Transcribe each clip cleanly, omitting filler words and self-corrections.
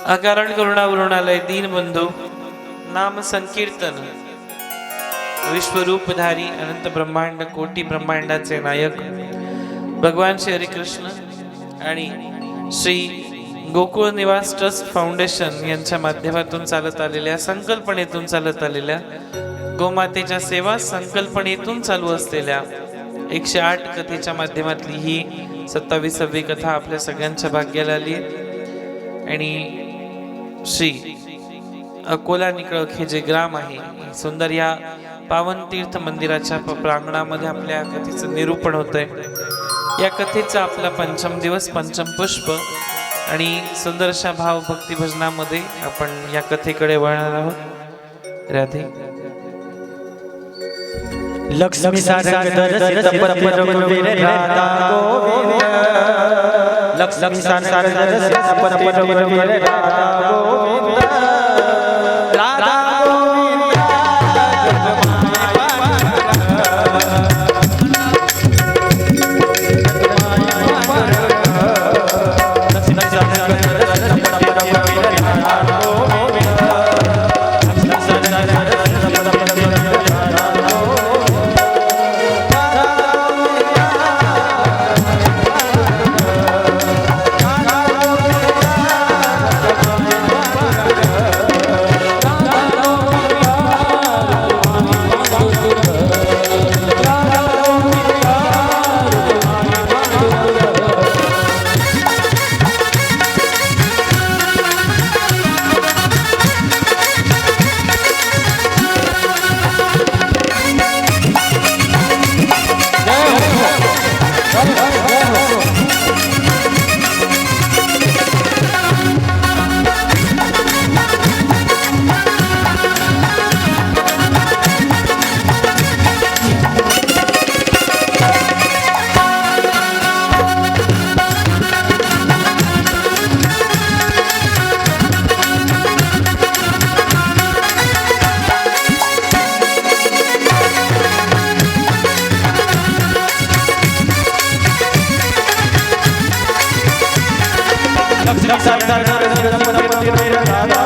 अकारण करुणा वरुणालय दीनबंधू नाम संकीर्तन विश्वरूपधारी अनंत ब्रह्मांड कोटी ब्रह्मांडाचे नायक भगवान श्री हरिकृष्ण आणि श्री गोकुळ निवास ट्रस्ट फाउंडेशन यांच्या माध्यमातून चालत आलेल्या संकल्पनेतून चालत आलेल्या गोमातेच्या सेवा संकल्पनेतून चालू असलेल्या 108 कथेच्या माध्यमातली ही 27वी कथा आपल्या सगळ्यांच्या भाग्याला आली आणि श्री अकोला निकळक हे जे ग्राम आहे सुंदर या पावन तीर्थ मंदिराच्या प्रांगणामध्ये आपल्या कथेचं निरूपण होतंय। या कथेचा आपला पंचम दिवस पंचम पुष्प आणि सुंदरशा भाव भक्ती भजनामध्ये आपण या कथेकडे वळणार आहोत। राधे लक्ष्मी सारंग दरसित परपरवीर राधा गोविंद लक्ष्मी सारंग दरसित परपरवीर राधा गोविंद राधा गोविंद लक्ष्मी सारंग दरसित परपरवीर राधा गोविंद लक्ष्मी सारंग दरसित परपरवीर राधा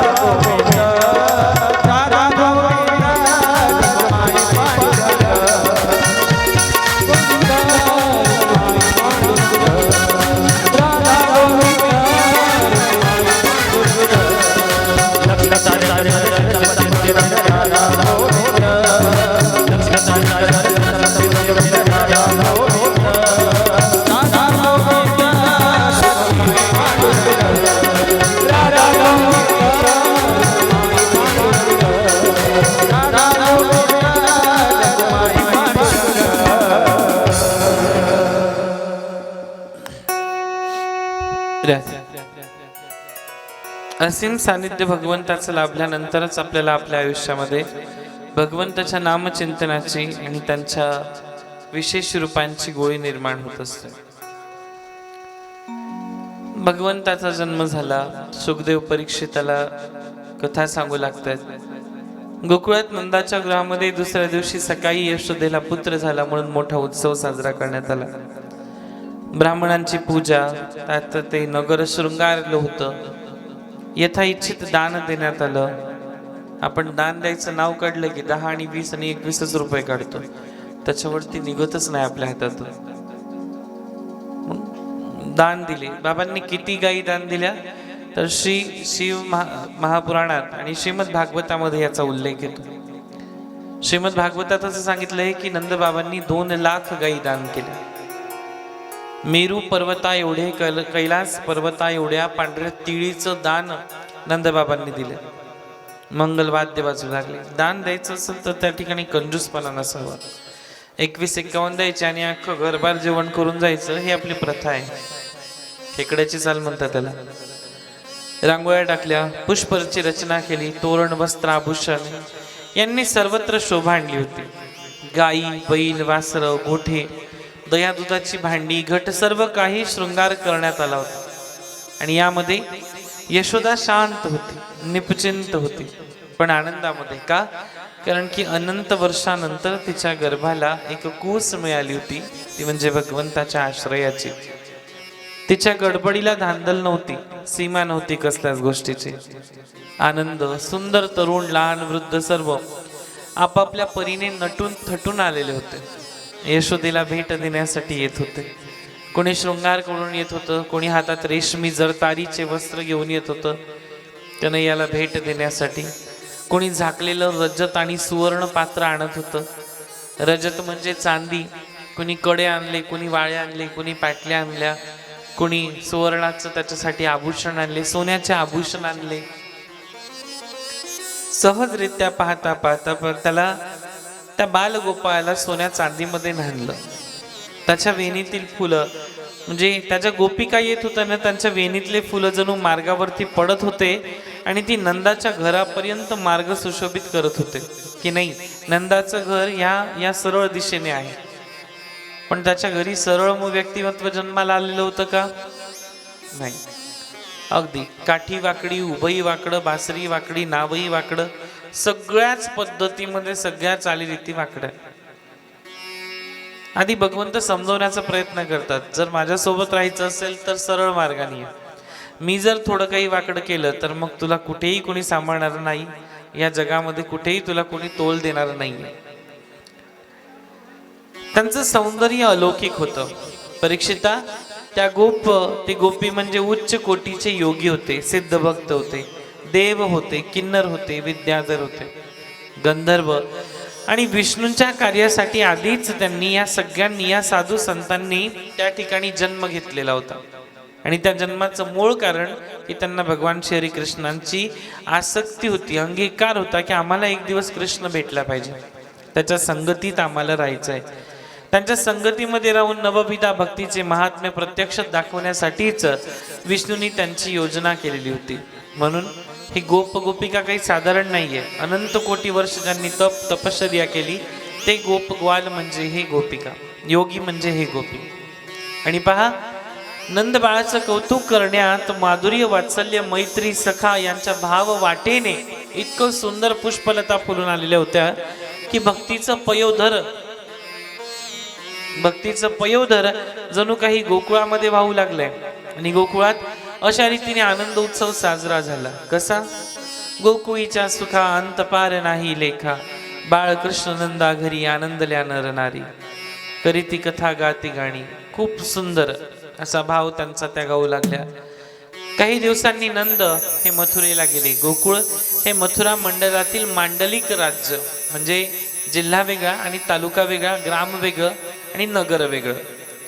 असीम सानिध्य भगवंताचं लाभल्यानंतरच आपल्याला आपल्या आयुष्यामध्ये भगवंताच्या नामचिंतनाची आणि त्यांच्या विशेष रूपांची गोळी निर्माण होत असते। भगवंताचा जन्म झाला, सुखदेव परीक्षिताला कथा सांगू लागतात। गोकुळात नंदाच्या गृहामध्ये दुसऱ्या दिवशी सकाळी यशोदेला पुत्र झाला म्हणून मोठा उत्सव साजरा करण्यात आला। ब्राह्मणांची पूजा, त्यात ते नगर शृंगारलं होतं। यथा इच्छित दान देण्यात आलं। आपण दान द्यायचं नाव काढलं की 10 आणि 20 आणि 21 रुपये काढतो, त्याच्यावरती निघतच नाही आपल्या हातातून। दान दिले। बाबांनी किती गायी दान दिल्या तर श्री शिव महापुराणात आणि श्रीमद भागवतामध्ये याचा उल्लेख येतो। श्रीमद भागवतात असं सांगितलंय की नंद बाबांनी 2 लाख गायी दान केल्या। मेरू पर्वता एवढे कैलास पर्वता एवढ्या पांढऱ्या तिळीचं दान नंदबाबांनी दिले। मंगलवाद्य वाजू लागले। दान द्यायचं असेल तर त्या ठिकाणी कंजूसपणा नसावा। 21-51 द्यायचे आणि अख्खं घरबार जेवण करून जायचं, ही आपली प्रथा आहे। खेकड्याची चाल म्हणतात त्याला। रांगोळ्या टाकल्या, पुष्पाची रचना केली, तोरण वस्त्र आभूषण यांनी सर्वत्र शोभा आणली होती। गाई बैल वासरं गोठे दया दुधाची भांडी घट सर्व काही शृंगार करण्यात आला होता। आणि यामध्ये यशोदा शांत होती, निपचिंत होती, पण आनंदामध्ये। का? कारण की अनंत वर्षानंतर तिच्या गर्भाला एक कूस मिळाली होती, ती म्हणजे भगवंताच्या आश्रयाची। तिच्या गडबडीला धांदल नव्हती, सीमा नव्हती कसल्याच गोष्टीची. आनंद, सुंदर तरुण, लहान वृद्ध सर्व आपापल्या परीने नटून थटून आलेले होते. यशोदेला भेट देण्यासाठी येत होते. कोणी शृंगार करून येत होतं, कोणी हातात रेशमी जरतारीचे वस्त्र घेऊन येत होतं कन्हैयाला भेट देण्यासाठी. कोणी झाकलेलं रजत आणि सुवर्ण पात्र आणत होतं. रजत म्हणजे चांदी. कोणी कडे आणले, कोणी वाळे आणले, कोणी पाटल्या आणल्या, कोणी सुवर्णाचं त्याच्यासाठी आभूषण आणले, सोन्याचे आभूषण आणले. सहजरित्या पाहता पाहता त्याला त्या बालगोपाळाला सोन्या चांदीमध्ये न्हाणलं. त्याच्या वेणीतील फुलं म्हणजे त्याच्या गोपिका येत होत्या ना, त्यांच्या वेणीतले फुलं जणू मार्गावरती पडत होते आणि ती नंदाच्या घरापर्यंत मार्ग सुशोभित करत होते. की नाही, नंदाचं घर या सरळ दिशेने आहे, पण त्याच्या घरी सरळ व्यक्तिमत्व जन्माला आलेलं होतं का? नाही. अगदी काठी वाकडी, उभई वाकडं, बासरी वाकडी, नावही वाकडं, सगळ्याच पद्धतीमध्ये सगळ्या चालीरीती वाकड्या. आधी भगवंत समजवण्याचा प्रयत्न करतात, जर माझ्यासोबत राहायचं असेल तर सरळ मार्गाने ये. मी जर थोडं काही वाकडं केलं तर मग तुला कुठेही कोणी सांभाळणार नाही, या जगामध्ये कुठेही तुला कोणी तोल देणार नाही. त्यांचं सौंदर्य अलौकिक होतं. परीक्षिता, ते गोपी म्हणजे उच्च कोटीचे योगी होते, सिद्ध भक्त होते, देव होते, किन्नर होते, विद्याधर होते, गंधर्व. आणि विष्णूंच्या कार्यासाठी आधीच या सगळ्यांनी, या साधू संतांनी त्या ठिकाणी जन्म घेतलेला होता. आणि त्या जन्माचं मूळ कारण की त्यांना भगवान श्रीकृष्णांची आसक्ती होती, अंगीकार होता की आम्हाला एक दिवस कृष्ण भेटला पाहिजे, त्याच्या संगतीत आम्हाला राहायचं आहे. त्यांच्या संगतीमध्ये राहून नवविधा भक्तीचे महात्म्य प्रत्यक्षात दाखवण्यासाठीच विष्णूंनी त्यांची योजना केलेली होती. म्हणून ही गोपिका काही साधारण नाहीये. अनंत कोटी वर्ष ज्यांनी तपश्चर्या केली ते ग्वाल म्हणजे हे गोपिका, योगी म्हणजे हे गोपी. आणि पहा, नंद बाळाचं कौतुक करण्यात माधुर्य, वात्सल्य, मैत्री, सखा यांच्या भाव वाटेने इतकं सुंदर पुष्पलता फुलून आलेल्या होत्या की भक्तीचं पयोधर जणू काही गोकुळामध्ये वाहू लागलंय. आणि गोकुळात अशा रीतीने आनंद उत्सव साजरा झाला. कसा? गोकुळीच्या सुखा अंत पार नाही लेखा, बाळकृष्ण नंदा घरी आनंदल्या नर नारी, करीती कथा गाती गाणी. खूप सुंदर असा भाव त्यांचा त्या गाऊ लागल्या. काही दिवसांनी नंद हे मथुरेला गेले. गोकुळ हे मथुरा मंडळातील मांडलिक राज्य, म्हणजे जिल्हा वेगळा आणि तालुका वेगळा, ग्राम वेगळं आणि नगर वेगळं,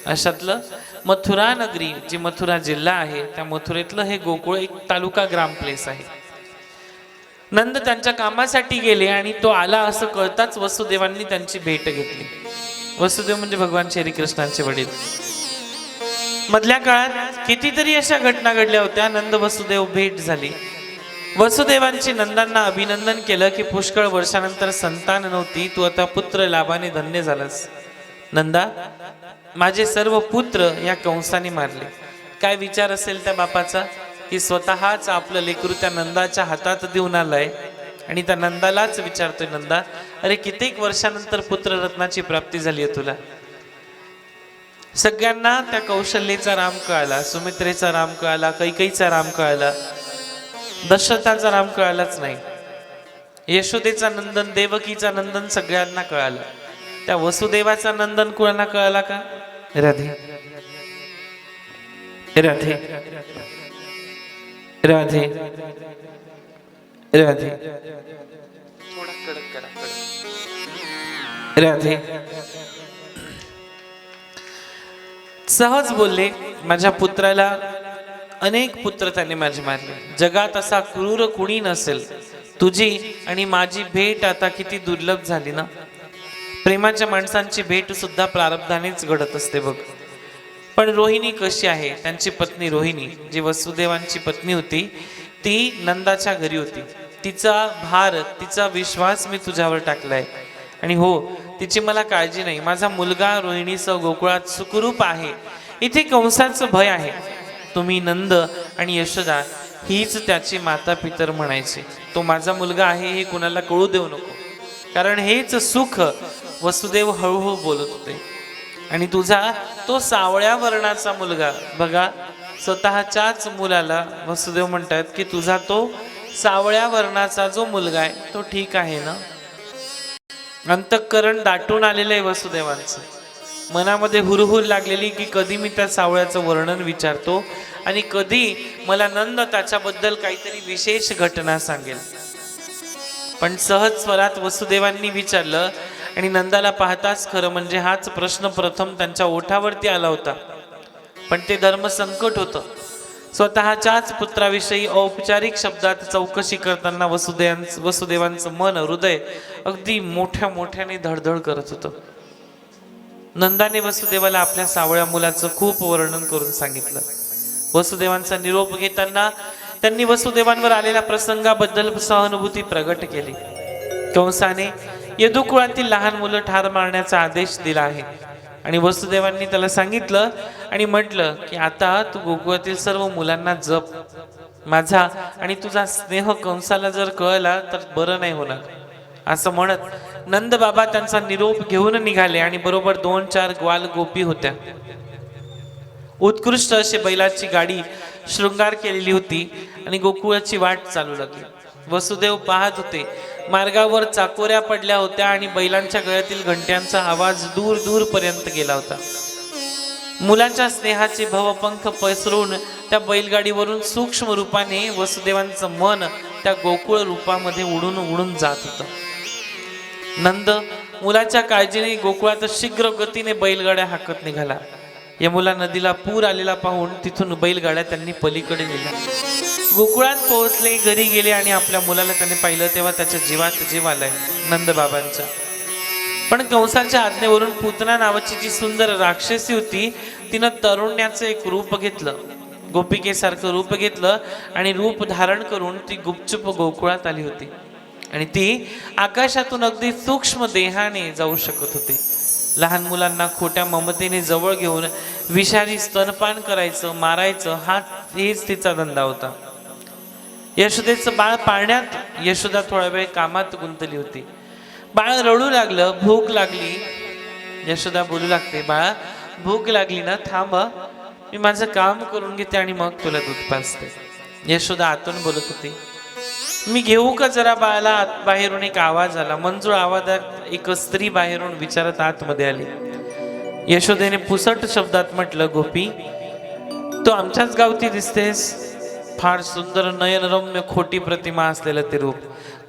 अशातलं मथुरा नगरी जी मथुरा जिल्हा आहे त्या मथुरेतलं हे गोकुळ एक तालुका ग्राम प्लेस आहे. नंद त्यांच्या कामासाठी गेले आणि तो आला असं कळताच वसुदेवांनी त्यांची भेट घेतली. वसुदेव म्हणजे भगवान श्रीकृष्णांचे वडील. मधल्या काळात कितीतरी अशा घटना घडल्या होत्या. नंद वसुदेव भेट झाली. वसुदेवांची नंदांना अभिनंदन केलं की पुष्कळ वर्षानंतर संतान नव्हती, तू आता पुत्र लाभाने धन्य झालास. नंदा, माझे सर्व पुत्र या कंसाने मारले. काय विचार असेल त्या बापाचा की स्वतःच आपलं लेकरू त्या नंदाच्या हातात देऊन आलाय आणि त्या नंदालाच विचारतोय, नंदा अरे कित्येक वर्षानंतर पुत्ररत्नाची प्राप्ती झाली आहे तुला. सगळ्यांना त्या कौशल्येचा राम कळाला, सुमित्रेचा राम कळाला, कैकेयीचा राम कळाला, दशरथाचा राम कळालाच नाही. यशोदेचा नंदन, देवकीचा नंदन सगळ्यांना कळालं. त्या वसुदेवाचा नंदन कुणाला कळाला का? राधे राधे राधे राधे, थोडा कडक करा, राधे. सहज बोलले, माझ्या पुत्राला अनेक पुत्र त्याने माझे मारले. जगात असा क्रूर कुणी नसेल. तुझी आणि माझी भेट आता किती दुर्लभ झाली ना. प्रेमाच्या माणसांची भेट सुद्धा प्रारब्धानेच घडत असते बघ. पण रोहिणी कशी आहे? त्यांची पत्नी रोहिणी जी वसुदेवांची पत्नी होती ती नंदाच्या घरी होती. तिचा भार, तिचा विश्वास मी तुझ्यावर टाकलाय आणि हो, तिची मला काळजी नाही. माझा मुलगा रोहिणीसह गोकुळात सुखरूप आहे. इथे कंसाचं भय आहे. तुम्ही नंद आणि यशोदा हीच त्याची माता पितर म्हणायचे. तो माझा मुलगा आहे हे कुणाला कळू देऊ नको, कारण हेच सुख वसुदेव हळूहळू बोलत होते. आणि तुझा तो सावळ्या वर्णाचा मुलगा बघा, स्वतःच्याच मुलाला वसुदेव म्हणतात की तुझा तो सावळ्या वर्णाचा जो मुलगा आहे तो ठीक आहे ना? अंतःकरण दाटून आलेलं आहे वसुदेवांचं, मनामध्ये हुरहुर लागलेली की कधी मी त्या सावळ्याचं वर्णन विचारतो आणि कधी मला नंद त्याच्याबद्दल काहीतरी विशेष घटना सांगेल. पण सहज स्वरात वसुदेवांनी विचारलं आणि नंदाला पाहताच खरं म्हणजे हाच प्रश्न प्रथम त्यांच्या ओठावरती आला होता. पण ते धर्मसंकट होतं. स्वतःच्याच पुत्राविषयी औपचारिक शब्दात चौकशी करताना वसुदेवांचं मन, हृदय अगदी मोठ्या मोठ्याने धडधड करत होतं. नंदाने वसुदेवाला आपल्या सावळ्या मुलाचं खूप वर्णन करून सांगितलं. वसुदेवांचा निरोप घेताना त्यांनी वसुदेवांवर आलेल्या प्रसंगाबद्दल सहानुभूती प्रगट केली. कंसाने यदुकुळातील लहान मुलं ठार मारण्याचा आदेश दिला आहे आणि वसुदेवांनी त्याला सांगितलं आणि म्हटलं की आता तू गोकुळातील सर्व मुलांना जप. माझा आणि तुझा स्नेह कंसाला जर कळला तर बरं नाही होणार. असं म्हणत नंद बाबा त्यांचा निरोप घेऊन निघाले आणि बरोबर 2-4 ग्वाल गोपी होत्या. उत्कृष्ट अशी बैलाची गाडी शृंगार केलेली होती आणि गोकुळाची वाट चालू लागली. वसुदेव पाहत होते. मार्गावर चाकोऱ्या पडल्या होत्या आणि बैलांच्या गळ्यातील घंट्यांचा आवाज दूर दूर पर्यंत गेला होता. मुलांच्या स्नेहाचे भवपंख पसरून त्या बैलगाडीवरून सूक्ष्म रूपाने वसुदेवांचं मन त्या गोकुळ रूपामध्ये उडून उडून जात होतं. नंद मुलाच्या काळजीने गोकुळात शीघ्र गतीने बैलगाड्या हाकत निघाला. यमुना नदीला पूर आलेला पाहून तिथून बैलगाड्या त्यांनी पलीकडे नेल्या. गोकुळात पोहोचले, घरी गेले आणि आपल्या मुलाला त्याने पाहिलं तेव्हा त्याच्या जीवात जीव आलाय नंद बाबांच्या. पण कंसाच्या आज्ञेवरून पूतना नावाची जी सुंदर राक्षसी होती तिनं तरुण्याचं एक रूप घेतलं, गोपिकेसारखं रूप घेतलं आणि रूप धारण करून ती गुपचूप गोकुळात आली होती. आणि ती आकाशातून अगदी सूक्ष्म देहाने जाऊ शकत होती. लहान मुलांना खोट्या ममतेने जवळ घेऊन विषारी स्तनपान करायचं, मारायचं हेच तिचा धंदा होता. यशोदेचं बाळ पाळण्यात यशोदा थोडा वेळ कामात गुंतली होती. बाळ रडू लागलं, भूक लागली. यशोदा बोलू लागते, बाळा भूक लागली ना, थांब, मी माझं काम करून घेते आणि मग तुला दूध पाजते. यशोदा आतून बोलत होती, मी घेऊ का जरा बाळाला? बाहेरून एक आवाज आला. मंजूळ आवाजात एक स्त्री बाहेरून विचारत आतमध्ये आली. यशोदेने पुसट शब्दात म्हटलं, गोपी तू आमच्याच गावती दिसतेस. फार सुंदर नयनरम्य खोटी प्रतिमा असलेलं ते रूप.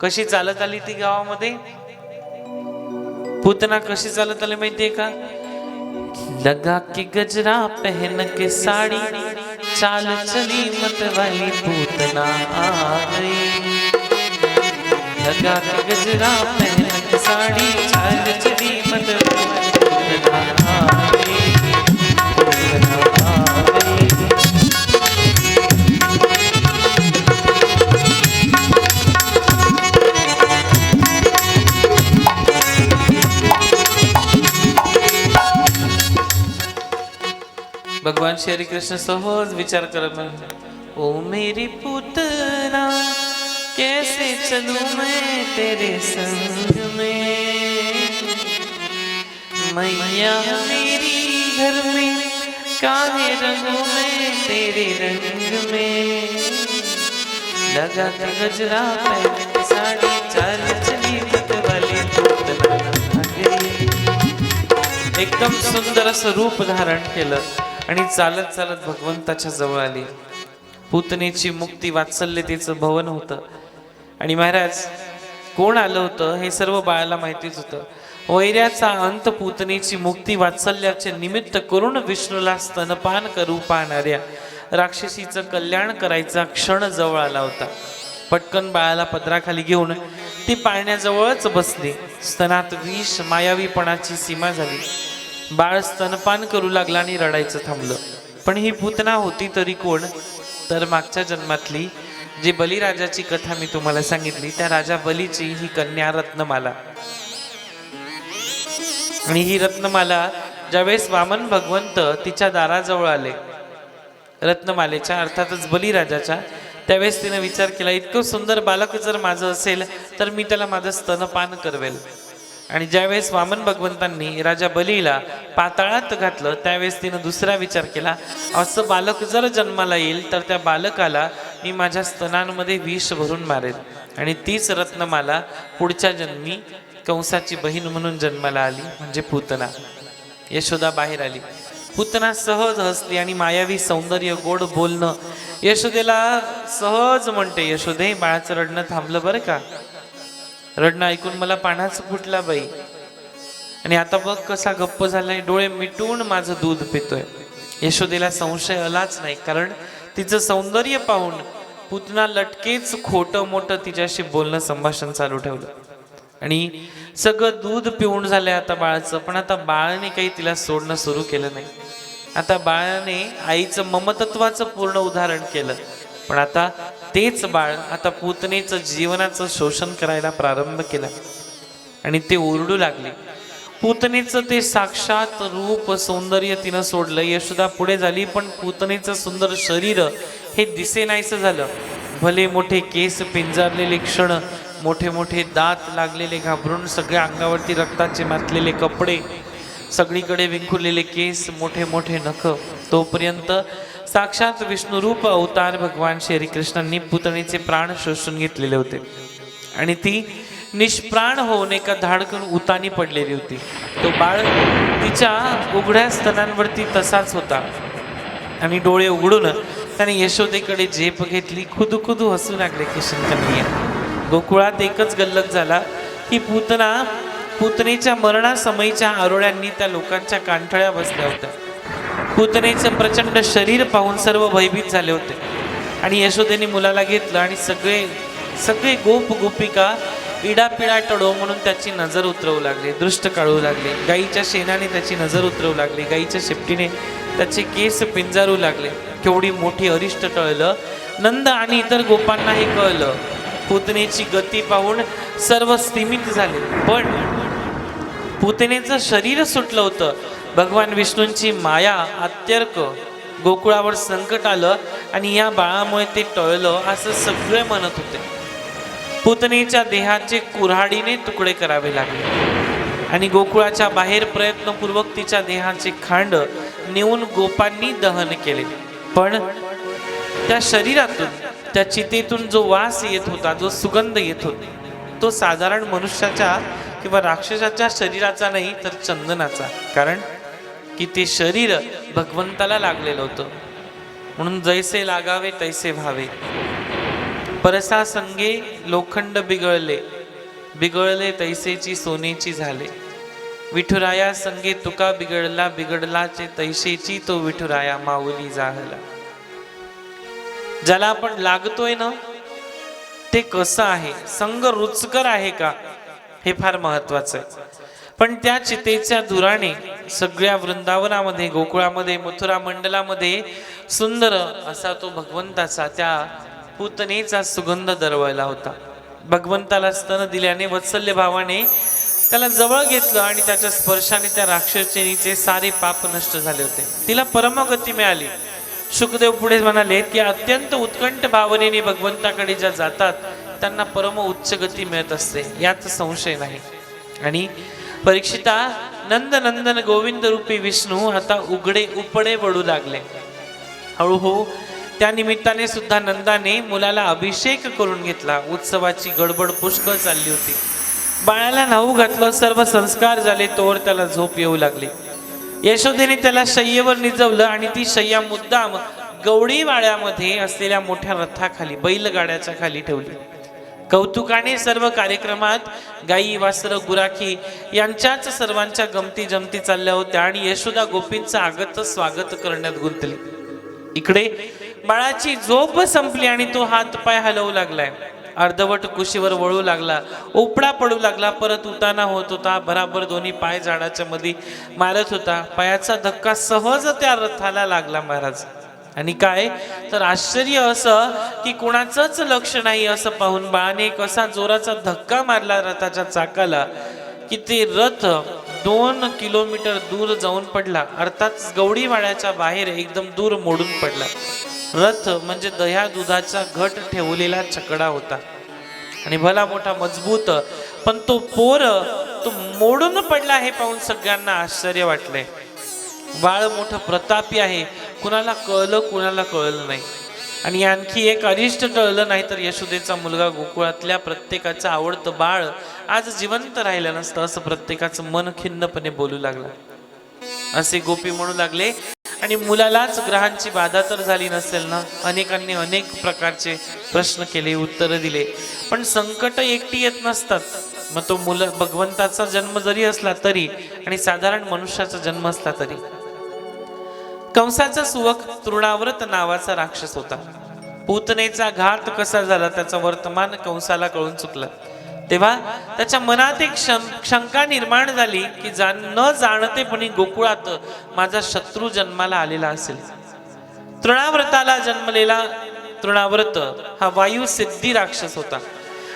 कशी चालत आली ती गावामध्ये? पूतना कशी चालत आली माहितीये का? लगा के गजरा पहन के साड़ी, चाल चली मतवाली पूतना आ गई. लगा के गजरा पहन के साड़ी, चाल चली मतवाली पूतना आ गई. पूतना आ गई. भगवान श्री कृष्ण सहज विचार करत, ओ मेरी पूतना कैसे चलूं मैं तेरे संग में. मैया मेरी घर में काहे रंगों में तेरे रंग में. लगा के गजरा पहन के साड़ी, चाल चली मतवाली पूतना आ गई. एकदम सुंदर असं रूप धारण केलं आणि चालत चालत भगवंताच्या जवळ आली. पूतनेची मुक्ती वात्सल्यतेचं भवन होतं. आणि महाराज कोण आलं होतं हे सर्व बाळाला माहितीच होतं. वैर्याचा अंत पूतनेची मुक्ती वात्सल्याचे निमित्त करून विष्णूला स्तनपान करू पाहणाऱ्या राक्षसीचं कल्याण करायचा क्षण जवळ आला होता. पटकन बाळाला पदराखाली घेऊन ती पाळण्याजवळच बसली. स्तनात विष मायावीपणाची सीमा झाली. बाळ स्तनपान करू लागला आणि रडायचं थांबलं. पण ही पूतना होती तरी कोण? तर मागच्या जन्मातली जी बलिराजाची कथा मी तुम्हाला सांगितली त्या राजा बलीची ही कन्या रत्नमाला. आणि ही रत्नमाला ज्यावेळेस वामन भगवंत तिच्या दाराजवळ आले, रत्नमालेच्या अर्थातच बलिराजाच्या, त्यावेळेस तिने विचार केला, इतकं सुंदर बालक जर माझं असेल तर मी त्याला माझं स्तनपान करवेल. आणि ज्यावेळेस वामन भगवंतांनी राजा बलीला पाताळात घातलं त्यावेळेस तिनं दुसरा विचार केला, असं बालक जर जन्माला येईल तर त्या बालकाला मी माझ्या स्तनांमध्ये विष भरून मारेल आणि तीच रत्नमाला पुढच्या जन्मी कंसाची बहीण म्हणून जन्माला आली, म्हणजे पूतना. यशोदा बाहेर आली. पूतना सहज हसली आणि मायावी सौंदर्य, गोड बोलणं यशोदेला सहज म्हणते, यशोदे बाळाचं रडणं थांबलं बरं का. रडणं ऐकून मला पाण्याचं फुटला बाई, आणि आता बघ कसा गप्प झालाय, डोळे मिटून माझं दूध पितोय. यशोदेला संशय आलाच नाही, कारण तिचं सौंदर्य पाहून पूतना लटकेच खोटं मोठं तिच्याशी बोलणं, संभाषण चालू ठेवलं. आणि सगळं दूध पिऊन झालंय आता बाळाचं, पण आता बाळाने काही तिला सोडणं सुरू केलं नाही. आता बाळाने आईचं ममतत्वाचं पूर्ण उदाहरण केलं, पण आता तेच बाळ आता पूतनेचं जीवनाचं शोषण करायला प्रारंभ केला आणि ते ओरडू लागले. पूतनेचं ते साक्षात रूप सौंदर्य तिनं सोडलं. यशोदा पुढे झाली, पण पूतनेचं सुंदर शरीर हे दिसेनायचं झालं. भले मोठे केस पिंजारलेले क्षण, मोठे मोठे दात लागलेले, घाबरून सगळ्या अंगावरती रक्ताचे मातलेले कपडे, सगळीकडे विंखुरलेले केस, मोठे मोठे नख. तोपर्यंत साक्षात विष्णुरूप अवतार भगवान श्रीकृष्णांनी पुतणीचे प्राण शोषून घेतलेले होते आणि ती निष्प्राण होऊन एका धाडकन उतानी पडलेली होती. तो बाळ तिच्या उघड्या स्तनांवरती तसाच होता आणि डोळे उघडून त्याने यशोदेकडे झेप घेतली. खुदू हसू लागले की शंकरनीय. गोकुळात एकच गल्लत झाला की पूतनेच्या मरणासमयीच्या आरोळ्यांनी त्या लोकांच्या कांठळ्या बसल्या होत्या. पूतनेचं प्रचंड शरीर पाहून सर्व भयभीत झाले होते आणि यशोदेने मुलाला घेतलं आणि सगळे गोप गोपिका इडापिडा टळो म्हणून त्याची नजर उतरवू लागले, दृष्ट काढू लागले. गाईच्या शेणाने त्याची नजर उतरवू लागले, गाईच्या शेपटीने त्याचे केस पिंजारू लागले. केवढी मोठी अरिष्ट टळलं. नंद आणि इतर गोपांना हे कळलं. पूतनेची गती पाहून सर्व स्तिमित झाले, पण पूतनेचं शरीर सुटलं होतं. भगवान विष्णूंची माया, अत्यर्क, गोकुळावर संकट आलं आणि या बाळामुळे ते टळलं असं सगळे म्हणत होते. पूतनेच्या देहाचे कुऱ्हाडीने तुकडे करावे लागले आणि गोकुळाच्या बाहेर प्रयत्नपूर्वक तिच्या देहाचे खांड नेऊन गोपांनी दहन केले. पण त्या शरीरातून, त्या चितेतून जो वास येत होता, जो सुगंध येत होता, तो साधारण मनुष्याच्या किंवा राक्षसाच्या शरीराचा नाही तर चंदनाचा. कारण की ते शरीर भगवंताला लागलेलं होतं. म्हणून जैसे लागावे तैसे व्हावे. परसा संगे लोखंड बिगळले, बिगळले तैसेची सोनेची झाले. विठुराया संगे तुका बिघडला, बिघडलाचे तैसेची तो विठुराया माऊली जाहला. ज्याला आपण लागतोय ना ते कसं आहे, संग रुचकर आहे का, हे फार महत्वाचं आहे. पण त्या चितेच्या धुराने सगळ्या वृंदावनामध्ये, गोकुळामध्ये, मथुरा मंडलामध्ये सुंदर असा तो भगवंताचा, त्या पूतनेचा सुगंध दरवळला होता. भगवंताला स्तन दिल्याने वत्सल्य भावाने त्याला जवळ घेतलं आणि त्याच्या स्पर्शाने त्या राक्षसिणीचे सारे पाप नष्ट झाले होते. तिला परमगती मिळाली. शुकदेव पुढे म्हणाले की अत्यंत उत्कंठ भावनेने भगवंताकडे ज्या जातात त्यांना परम उच्च गती मिळत असते, यात संशय नाही. आणि परीक्षिता, नंदनंदन गोविंद रूपी विष्णू आता उपडे वळू लागले. हळूहळू त्या निमित्ताने सुद्धा नंदाने मुलाला अभिषेक करून घेतला. उत्सवाची गडबड पुष्कळ चालली होती. बाळाला न्हाऊ घातलं, सर्व संस्कार झाले, तोवर त्याला झोप येऊ लागली. यशोदेने त्याला शय्येवर निजवलं आणि ती शय्या मुद्दाम गवडी वाड्यामध्ये असलेल्या मोठ्या रथाखाली, बैलगाड्याच्या खाली ठेवली. कौतुकाने सर्व कार्यक्रमात गाई, वासर, गुराखी यांच्याच सर्वांच्या गमती जमती चालल्या होत्या आणि यशोदा गोपींचं आगत स्वागत करण्यात गुंतली. इकडे बाळाची झोप संपली आणि तो हात पाय हलवू लागलाय. अर्धवट कुशीवर वळू लागला, ओपडा पडू लागला, परत उताना होत होता. बराबर दोन्ही पाय झाडाच्या मध्ये मारत होता. पायाचा धक्का सहज त्या रथाला लागला महाराज. आणि काय तर आश्चर्य असं की कोणाचंच लक्ष नाही असं पाहून बाळाने कसा जोराचा धक्का मारला रथाच्या चाकाला की ते रथ 2 किलोमीटर दूर जाऊन पडला. अर्थात गवडीवाड्याच्या बाहेर एकदम दूर मोडून पडला. रथ म्हणजे दह्या दुधाचा घट ठेवलेला छकडा होता आणि भला मोठा मजबूत, पण तो पोर तो मोडून पडला हे पाहून सगळ्यांना आश्चर्य वाटलंय. बाळ मोठं प्रतापी आहे, कुणाला कळलं कुणाला कळलं नाही. आणि आणखी एक अरिष्ट टळलं नाही तर यशोदेचा मुलगा गोकुळातल्या प्रत्येकाचं आवडतं बाळ आज जिवंत राहिलं नसतं असं प्रत्येकाचं मन खिन्नपणे बोलू लागलं. असे गोपी म्हणू लागले. आणि मुलालाच ग्रहांची बाधा तर झाली नसेल ना. अनेकांनी अनेक प्रकारचे प्रश्न केले, उत्तर दिले, पण संकट एकटी येत नसतात. मग तो भगवंताचा जन्म जरी असला तरी आणि साधारण मनुष्याचा जन्म असला तरी. कंसाचा सुवक तृणाव्रत नावाचा राक्षस होता. पूतनेचा घात कसा झाला त्याचं वर्तमान कंसाला कळून चुकलं. तेव्हा त्याच्या मनात एक शंका निर्माण झाली की न जाणतेपणी गोकुळात माझा शत्रू जन्माला आलेला असेल. तृणाव्रताला जन्मलेला तृणाव्रत हा वायू सिद्धी राक्षस होता.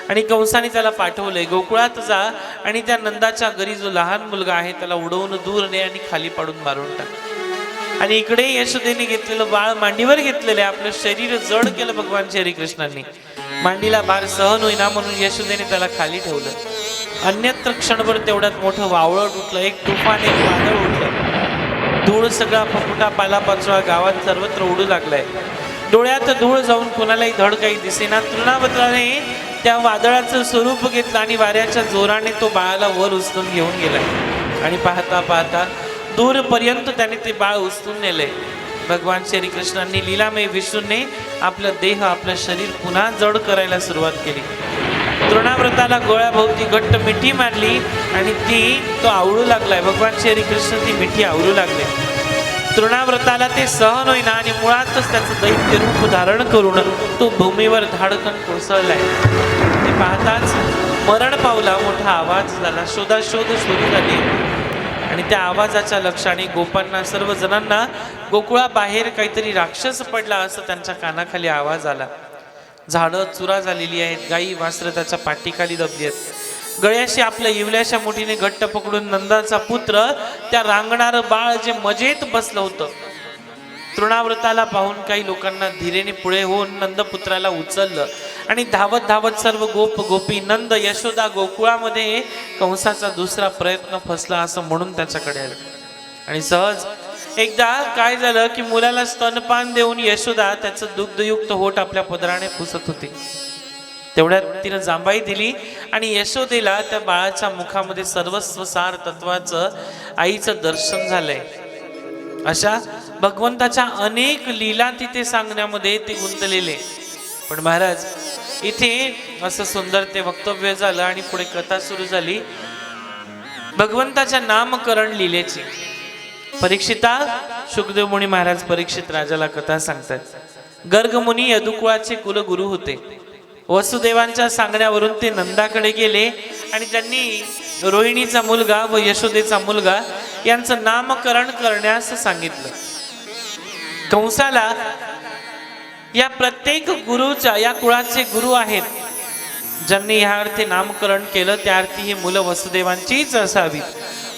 आणि कंसाने त्याला पाठवलंय, गोकुळात जा आणि त्या नंदाच्या घरी जो लहान मुलगा आहे त्याला उडवून दूर ने आणि खाली पाडून मारून टाक. आणि इकडे यशोदेने घेतलेलं बाळ मांडीवर घेतलेलं आहे. आपलं शरीर जड केलं भगवान श्रीकृष्णांनी. मांडीला भार सहन होईना म्हणून यशोदेने त्याला खाली ठेवलं. अन्यत्र क्षणभर तेवढ्यात मोठं वावळट उठलं, एक तुफान, एक वादळ उठलं. धूळ सगळा फुफुटा पालापाचोळा गावात सर्वत्र उडू लागलाय. डोळ्यात धूळ जाऊन कोणालाही धड काही दिसेना. तृणाव्रताने त्या वादळाचं स्वरूप घेतलं आणि वाऱ्याच्या जोराने तो बाळाला वर उचलून घेऊन गेलाय. आणि पाहता पाहता दूरपर्यंत त्याने ते बाळ उचलून नेलंय. भगवान श्रीकृष्णांनी लीलामय विष्णूने आपलं देह, आपलं शरीर पुन्हा जड करायला सुरुवात केली. तृणाव्रताला गोळ्याभोवती घट्ट मिठी मारली आणि तो आवळू लागलाय. भगवान श्रीकृष्ण ती मिठी आवळू लागले. तृणाव्रताला ते सहन होईना आणि मुळातच त्याचं दैत्य रूप धारण करून तो भूमीवर धाडकन कोसळलाय. ते पाहताच मरण पावला. मोठा आवाज झाला, शोधाशोध सुरू झाली. आणि त्या आवाजाच्या लक्षाने गोपांना, सर्व जणांना गोकुळाबाहेर काहीतरी राक्षस पडला असं त्यांच्या कानाखाली आवाज आला. झाडं चुरा झालेली आहेत, गाई वासरं त्याच्या पाठीखाली दबली आहेत. गळ्याशी आपल्या इवल्याच्या मुठीने घट्ट पकडून नंदाचा पुत्र, त्या रांगणारं बाळ जे मजेत बसलं होतं. तृणाव्रताला पाहून काही लोकांना धीरेने पुढे होऊन नंदपुत्राला उचललं आणि धावत धावत सर्व गोपी नंद यशोदा गोकुळामध्ये कंसाचा दुसरा प्रयत्न फसला असं म्हणून त्याच्याकडे आले. आणि सहज एकदा काय झालं की मुलाला स्तनपान देऊन यशोदा त्याचं दुग्धयुक्त होठ आपल्या पदराने पुसत होती. तेवढ्यात तिनं जांभाई दिली आणि यशोदेला त्या बाळाच्या मुखामध्ये सर्वस्व सार तत्वाचं आईचं दर्शन झालंय. अशा भगवंताच्या अनेक लीला तिथे सांगण्यामध्ये ते गुंतलेले. पण महाराज इथे असं सुंदर ते वक्तव्य झालं आणि पुढे कथा सुरू झाली भगवंताच्या नामकरण लीलेची. परीक्षिता, शुकदेव मुनी महाराज परीक्षित राजाला कथा सांगतात. गर्ग मुनी यदुकुळाचे कुलगुरू होते. वसुदेवांच्या सांगण्यावरून ते नंदाकडे गेले आणि त्यांनी रोहिणीचा मुलगा व यशोदेचा मुलगा यांचं नामकरण करण्यास सांगितलं. कंसाला या प्रत्येक गुरुच्या, या कुळाचे गुरु आहेत ज्यांनी ह्या अर्थी नामकरण केलं त्या अर्थी ही मुलं वसुदेवांचीच असावीत,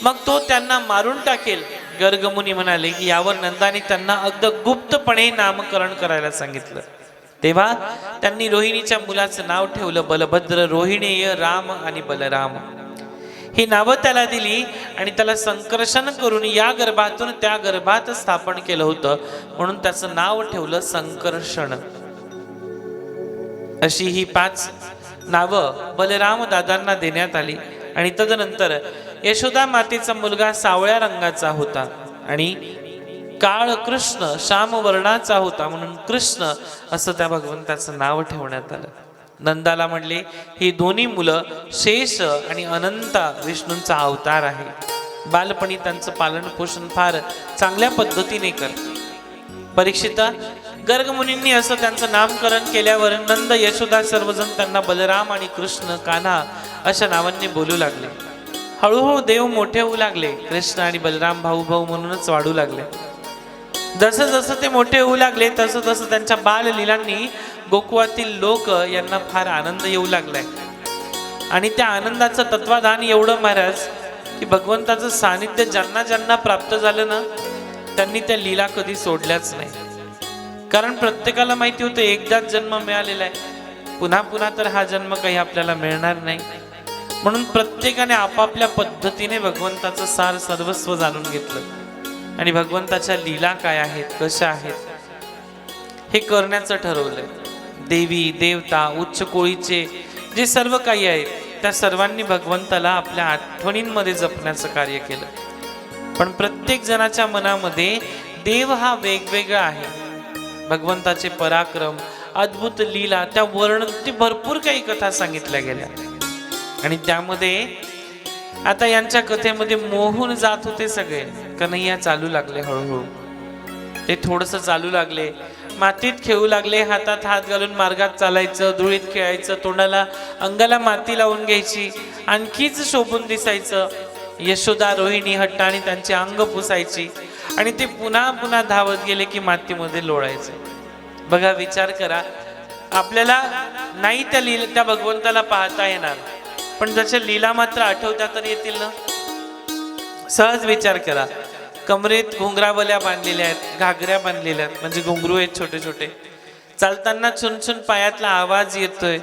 मग तो त्यांना मारून टाकेल. गर्गमुनी म्हणाले की यावर नंदाने त्यांना अगदी गुप्तपणे नामकरण करायला सांगितलं. तेव्हा त्यांनी रोहिणीच्या मुलाचं नाव ठेवलं बलभद्र, रोहिणेय, राम आणि बलराम ही नावं त्याला दिली. आणि त्याला संकर्षण करून या गर्भातून त्या गर्भात स्थापन केलं होतं म्हणून त्याचं नाव ठेवलं संकर्षण. अशी ही 5 नावं बलराम दादांना देण्यात आली. आणि तदनंतर यशोदा मातेचा मुलगा सावळ्या रंगाचा होता आणि काळ कृष्ण श्याम वर्णाचा होता म्हणून कृष्ण असं त्या भगवंताचं नाव ठेवण्यात आलं. नंदाला म्हणले ही दोन्ही मुलं शेष आणि अनंता विष्णूंचा अवतार आहे. बालपणी त्यांचं पालन पोषण फार चांगल्या पद्धतीने कर. परीक्षिता, गर्गमुनींनी असं त्यांचं नामकरण केल्यावर नंद यशोदा सर्वजण त्यांना बलराम आणि कृष्ण, कान्हा अशा नावांनी बोलू लागले. हळूहळू देव मोठे होऊ लागले. कृष्ण आणि बलराम भाऊ भाऊ म्हणूनच वाढू लागले. जसं जसं ते मोठे होऊ लागले तसं तसं त्यांच्या बाललीलांनी गोकुळातील लोक यांना फार आनंद येऊ लागलाय. आणि त्या आनंदाचं तत्वाधान एवढं महाराज की भगवंताचं सानिध्य ज्यांना ज्यांना प्राप्त झालं ना त्यांनी त्या लीला कधी सोडल्याच नाही. कारण प्रत्येकाला माहिती होतं एकदाच जन्म मिळालेला आहे, पुन्हा पुन्हा तर हा जन्म काही आपल्याला मिळणार नाही. म्हणून प्रत्येकाने आपापल्या पद्धतीने भगवंताचं सार सर्वस्व जाणून घेतलं आणि भगवंताच्या लीला काय आहेत, कशा आहेत हे करण्याचं ठरवलंय. देवी देवता उच्च कोळीचे जे सर्व काही आहेत त्या सर्वांनी भगवंताला आपल्या आठवणींमध्ये जपण्याचं कार्य केलं. पण प्रत्येक जणाच्या मनामध्ये देव हा वेगवेगळा आहे. भगवंताचे पराक्रम, अद्भुत लीला, त्या वर्णन भरपूर काही कथा सांगितल्या गेल्या आणि त्यामध्ये आता यांच्या कथेमध्ये मोहून जात होते सगळे. कन्हैया चालू लागले हळूहळू. ते थोडंसं चालू लागले, मातीत खेळू लागले, हातात हात घालून मार्गात चालायचं, धुळीत खेळायचं, तोंडाला अंगाला माती लावून घ्यायची, आणखीच शोभून दिसायचं. यशोदा रोहिणी हट्टाने त्यांचे अंग पुसायची आणि ते पुन्हा पुन्हा धावत गेले की मातीमध्ये लोळायचे. बघा, विचार करा, आपल्याला नाही त्या भगवंताला पाहता येणार, पण त्याच्या लीला मात्र आठवता तर येतील ना. सहज विचार करा, कमरेत घुंगरावल्या बांधलेल्या आहेत, घागऱ्या बांधलेल्या आहेत, म्हणजे घुंगरू आहेत छोटे छोटे. चालताना छुनछुन पायातला आवाज येतोय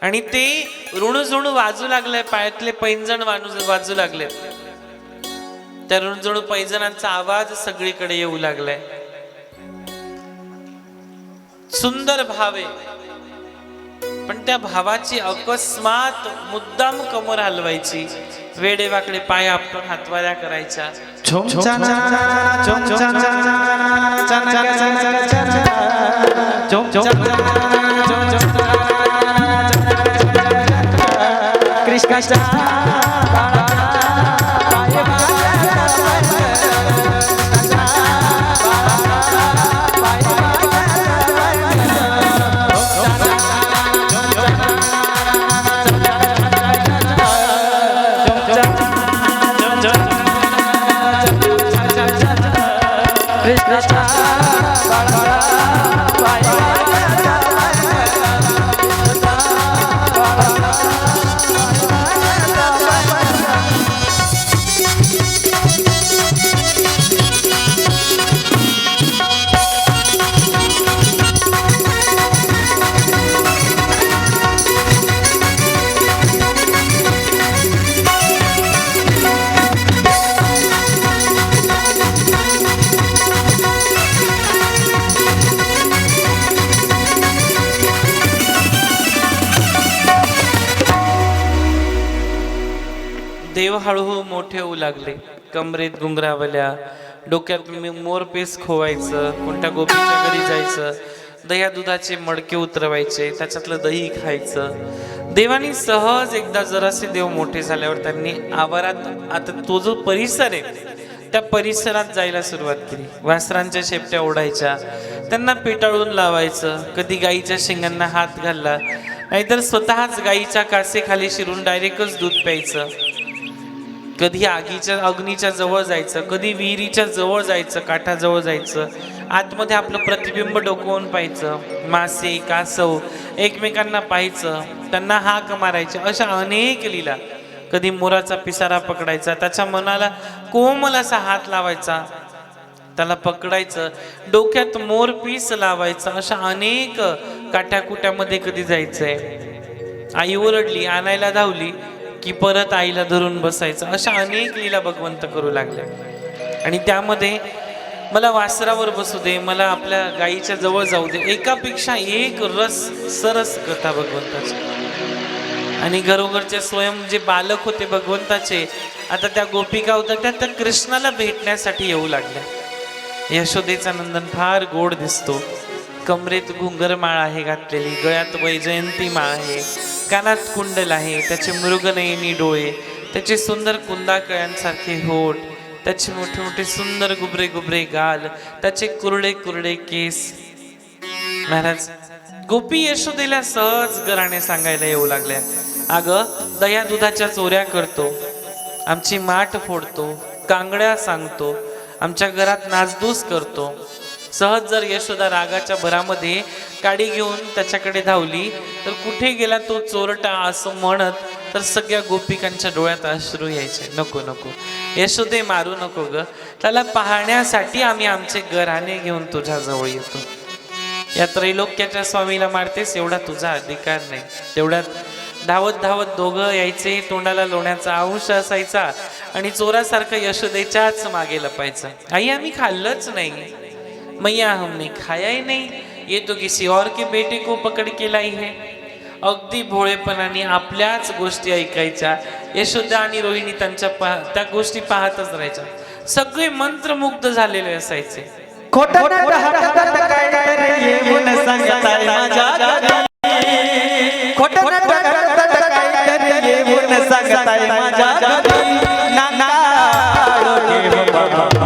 आणि ते ऋणझुणू वाजू लागलंय, पायातले पैंजण वाजू लागले. त्या ऋणझुणू पैंजणांचा आवाज सगळीकडे येऊ लागलाय. सुंदर भाव आहे, पण त्या भावाची अकस्मात मुद्दाम कमर हलवायची, वेडेवाकडे पाय आपटून हातवाऱ्या करायच्या. देव हळूहळू मोठे होऊ लागले. कमरेत घुंगरावल्या, डोक्यात मोरपीस खोवायचं, कोणत्या गोपीच्या घरी जायचं, दह्या दुधाचे मडके उतरवायचे, त्याच्यातलं दही खायचं. देवानी सहज एकदा जरासे देव मोठे झाल्यावर त्यांनी आवारात, आता तो जो परिसर आहे त्या परिसरात जायला सुरुवात केली. वासरांच्या शेपट्या ओढायच्या, त्यांना पेटाळून लावायचं. कधी गाईच्या शेंगांना हात घालला, नाहीतर स्वतःच गाईच्या कासेखाली शिरून डायरेक्टच दूध प्यायचं. कधी अग्नीच्या जवळ जायचं, कधी विहिरीच्या जवळ जायचं, काठाजवळ जायचं, आतमध्ये आपलं प्रतिबिंब डोकवून पाहायचं. मासे कासव एकमेकांना पाहायचं, त्यांना हाक मारायचे. अशा अनेक लीला. कधी मोराचा पिसारा पकडायचा, त्याच्या मनाला कोमल असा हात लावायचा, त्याला पकडायचं, डोक्यात मोर पीस लावायचा. अशा अनेक काट्याकुट्यामध्ये कधी जायचंय. आई ओरडली, आणायला धावली की परत आईला धरून बसायचं. अशा अनेक लीला भगवंत करू लागल्या. आणि त्यामध्ये मला वासरावर बसू दे, मला आपल्या गाईच्या जवळ जाऊ दे, एकापेक्षा एक सरस कथा भगवंताची. आणि घरोघरचे स्वयं जे बालक होते भगवंताचे, आता त्या गोपिका होत्या त्या कृष्णाला भेटण्यासाठी येऊ लागल्या. यशोदेचा नंदन फार गोड दिसतो. कमरेत घुंगरमाळ आहे घातलेली, गळ्यात वैजयंती माळ आहे, कानात कुंडल आहे, त्याचे मृगनयनी डोळे, त्याचे सुंदर कुंदाकळ्यांसारखे होठ, त्याचे मोठे मोठे सुंदर गुबरे गुबरे गाल, त्याचे कुरडे कुरडे केस. महाराज, गोपी यशोदेला सहज गराणे सांगायला येऊ लागल्या. अगं, दह्या दुधाच्या चोऱ्या करतो, आमची माठ फोडतो, कांगड्या सांगतो, आमच्या घरात नासधूस करतो. सहज जर यशोदा रागाच्या भरामध्ये काडी घेऊन त्याच्याकडे धावली तर कुठे गेला तो चोरटा असं म्हणत तर सगळ्या गोपिकांच्या डोळ्यात अश्रू यायचे. नको नको यशोदे, मारू नको ग, त्याला पाहण्यासाठी आम्ही आमचे घराणे घेऊन तुझ्या जवळ येतो. या त्रैलोक्याच्या स्वामीला मारतेस एवढा तुझा अधिकार नाही. तेवढ्यात धावत धावत दोघं यायचे, तोंडाला लोण्याचा अंश असायचा आणि चोरासारखं यशोदेच्याच मागे लपायचं. आई आम्ही खाल्लंच नाही. मैया हमने खाया ही नहीं, ये तो किसी और के बेटे को पकड के लाई है. अगदी भोळेपणाने आपल्याच गोष्टी ऐकायच्या. यशोदा आणि रोहिणी त्या गोष्टी पाहतच राहायच्या. सगळे मंत्रमुग्ध झालेले असायचे. खोटं नाटक काय रे येऊन सांगताय माझ्या घरी. खोटं नाटक काय रे येऊन सांगताय माझ्या घरी. नाना डोके बाबा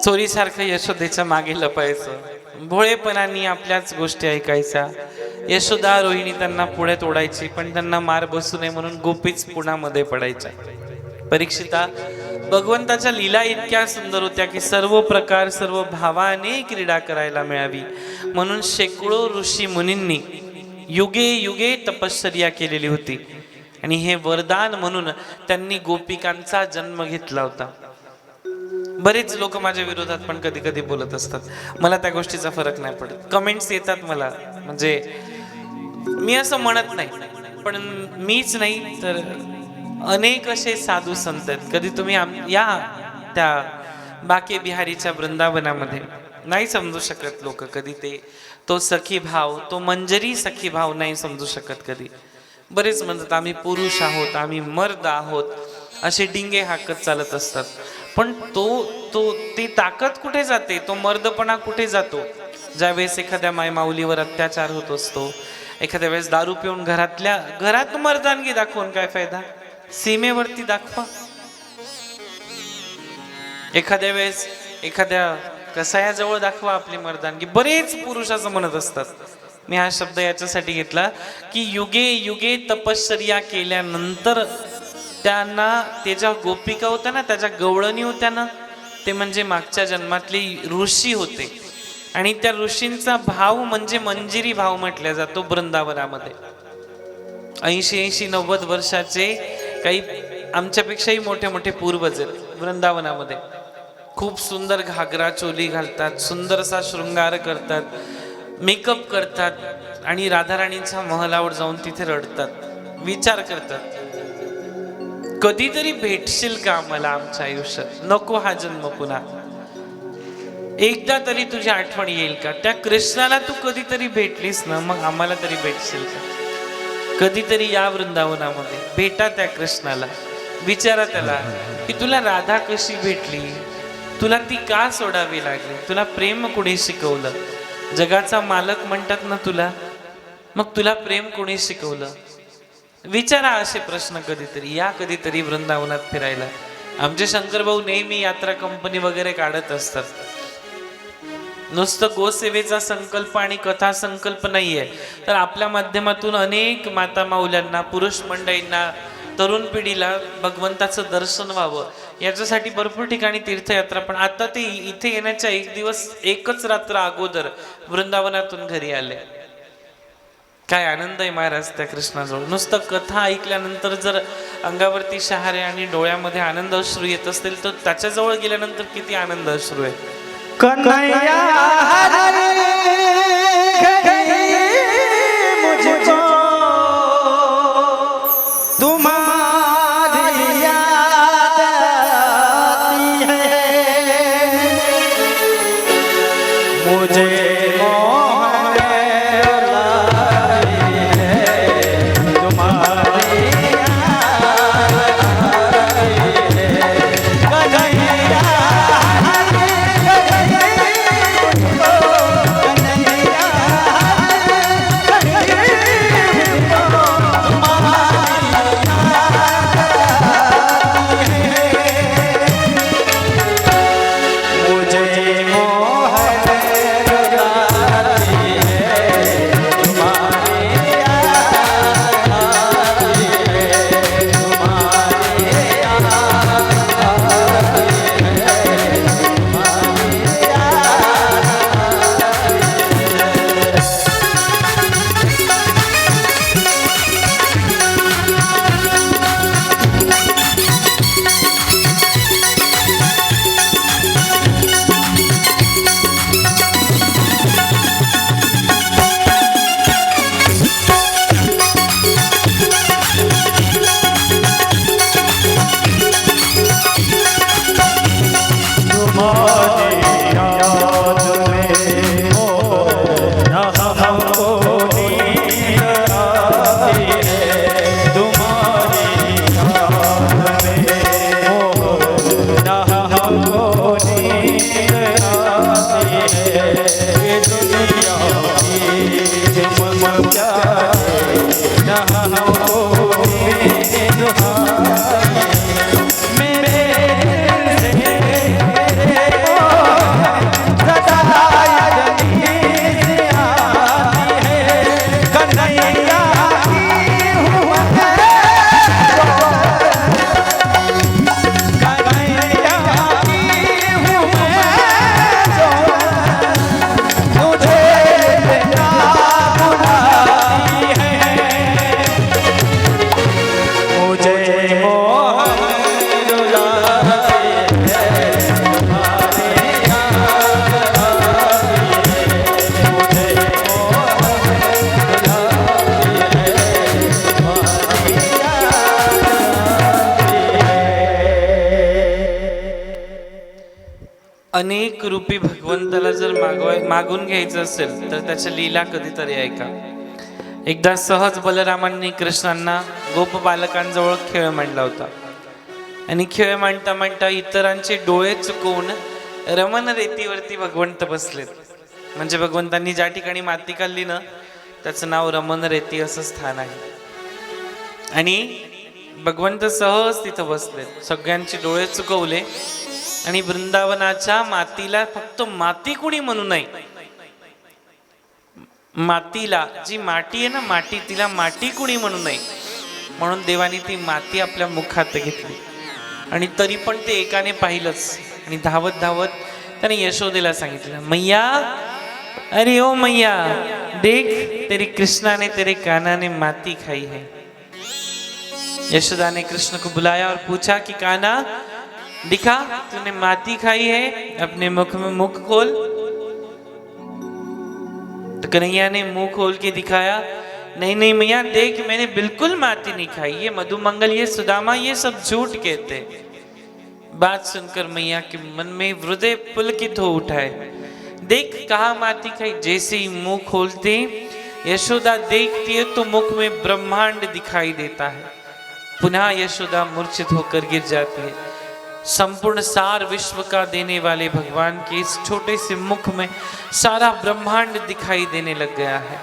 चोरीसारखं यशोदेच्या मागे लपायचं. भोळेपणाने आपल्याच गोष्टी ऐकायच्या. यशोदा रोहिणी त्यांना पुढे तोडायची, पण त्यांना मार बसू नये म्हणून गोपीच पुण्यामध्ये पडायच्या. परीक्षिता, भगवंताच्या लीला इतक्या सुंदर होत्या की सर्व प्रकार सर्व भावाने क्रीडा करायला मिळावी म्हणून शेकडो ऋषी मुनींनी युगे युगे तपश्चर्या केलेली होती. आणि हे वरदान म्हणून त्यांनी गोपिकांचा जन्म घेतला होता. बरेच लोक माझ्या विरोधात पण कधी कधी बोलत असतात. मला त्या गोष्टीचा फरक नाही पडत. कमेंट्स येतात मला, म्हणजे मी असं म्हणत नाही, पण मीच नाही तर अनेक असे साधू संत आहेत. कधी तुम्ही या त्या बाके बिहारीच्या वृंदावनामध्ये नाही समजू शकत लोक. कधी तो सखी भाव, तो मंजरी सखी भाव नाही समजू शकत. कधी बरेच म्हणतात आम्ही पुरुष आहोत, आम्ही मर्द आहोत, असे डिंगे हाकत चालत असतात. पण ती ताकद कुठे जाते, तो मर्दपणा कुठे जातो? ज्यावेळेस एखाद्या मायमाऊलीवर अत्याचार होत असतो, एखाद्या वेळेस दारू पिऊन घरात मर्दानगी दाखवून काय फायदा? सीमेवरती दाखवा. एखाद्या वेळेस एखाद्या कसायाजवळ दाखवा आपली मर्दानगी. बरेच पुरुष असं म्हणत असतात. मी हा शब्द याच्यासाठी घेतला की युगे युगे तपश्चर्या केल्यानंतर त्यांना ते ज्या गोपिका होत्या ना, त्याच्या गवळणी होत्या ना, ते म्हणजे मागच्या जन्मातले ऋषी होते. आणि त्या ऋषींचा भाव म्हणजे मंजिरी भाव म्हटला जातो वृंदावनामध्ये. 80-90 वर्षाचे काही आमच्यापेक्षाही मोठे मोठे पूर्वज आहेत वृंदावनामध्ये. खूप सुंदर घागरा चोली घालतात, सुंदरसा शृंगार करतात, मेकअप करतात आणि राधाराणींच्या महलावर जाऊन तिथे रडतात, विचार करतात कधीतरी भेटशील का मला आमच्या आयुष्यात? नको हा जन्म पुन्हा. एकदा तरी तुझी आठवण येईल का? त्या कृष्णाला तू कधीतरी भेटलीस ना, मग आम्हाला तरी भेटशील का? कधीतरी या वृंदावनामध्ये भेटा त्या कृष्णाला, विचारा त्याला की तुला राधा कशी भेटली, तुला ती का सोडावी लागली, तुला प्रेम कोणी शिकवलं? जगाचा मालक म्हणतात ना तुला, मग तुला प्रेम कोणी शिकवलं? विचारा असे प्रश्न कधीतरी. या कधीतरी वृंदावनात फिरायला. आमचे शंकर भाऊ नेहमी यात्रा कंपनी वगैरे काढत असतात. नुसतं गोसेवेचा संकल्प आणि कथा संकल्प नाहीये, तर आपल्या माध्यमातून अनेक माता माऊल्यांना, पुरुष मंडळींना, तरुण पिढीला भगवंताचं दर्शन व्हावं याच्यासाठी भरपूर ठिकाणी तीर्थयात्रा. पण आता ते इथे येण्याच्या एक दिवस, एकच रात्र अगोदर वृंदावनातून घरी आले. काय आनंद आहे महाराज त्या कृष्णाजवळ. नुसतं कथा ऐकल्यानंतर जर अंगावरती शहारे आणि डोळ्यामध्ये आनंद अश्रू येत असतील, तर त्याच्याजवळ गेल्यानंतर किती आनंद अश्रू आहे. कन्हैया हरे मुझको तुम्हारी याद आती है, मुझे मोहन लाई है, तुम्हारी याद आती है। कन्हैया अनेक रूपी भगवंताला जर मागून घ्यायचं असेल तर त्याच्या लीला कधीतरी ऐका. एकदा सहज बलरामांनी कृष्णांना गोप बालकांजवळ खेळ मांडला होता आणि खेळ मांडता मांडता इतरांचे डोळे चुकवून रमण रेतीवरती भगवंत बसलेत. म्हणजे भगवंतांनी ज्या ठिकाणी माती खाल्ली ना, त्याचं नाव रमण रेती असं स्थान आहे. आणि भगवंत सहज तिथं बसलेत, सगळ्यांचे डोळे चुकवले आणि वृंदावनाच्या मातीला फक्त माती कुणी म्हणू नये, मातीला जी माती आहे ना, माती, तिला माती कुणी म्हणू नये म्हणून देवानी ती माती आपल्या मुखात घेतली. आणि तरी पण ते एकाने पाहिलंच आणि धावत धावत त्याने यशोदेला सांगितलं, मैया, अरे ओ मैया, देख तेरी कृष्णा ने तेरे काना ने माती खाई है. यशोदा ने कृष्ण को बुलाया और पूछा कि काना दिखा, तूने माती खाई है, अपने मुख में मुख खोल. तो कन्हैया ने मुंह खोल के दिखाया, नहीं नहीं मैया देख, मैंने बिल्कुल माती नहीं खाई, ये मधुमंगल, ये सुदामा, ये सब झूठ कहते. बात सुनकर मैया के मन में हृदय पुलकित हो उठा है. देख कहा माती खाई. जैसे ही मुंह खोलते यशोदा देखती है तो मुख में ब्रह्मांड दिखाई देता है. पुनः यशोदा मूर्छित होकर गिर जाती है. संपूर्ण सार विश्व का देने वाले भगवान के इस छोटे से मुख में सारा ब्रह्मांड दिखाई देने लग गया है.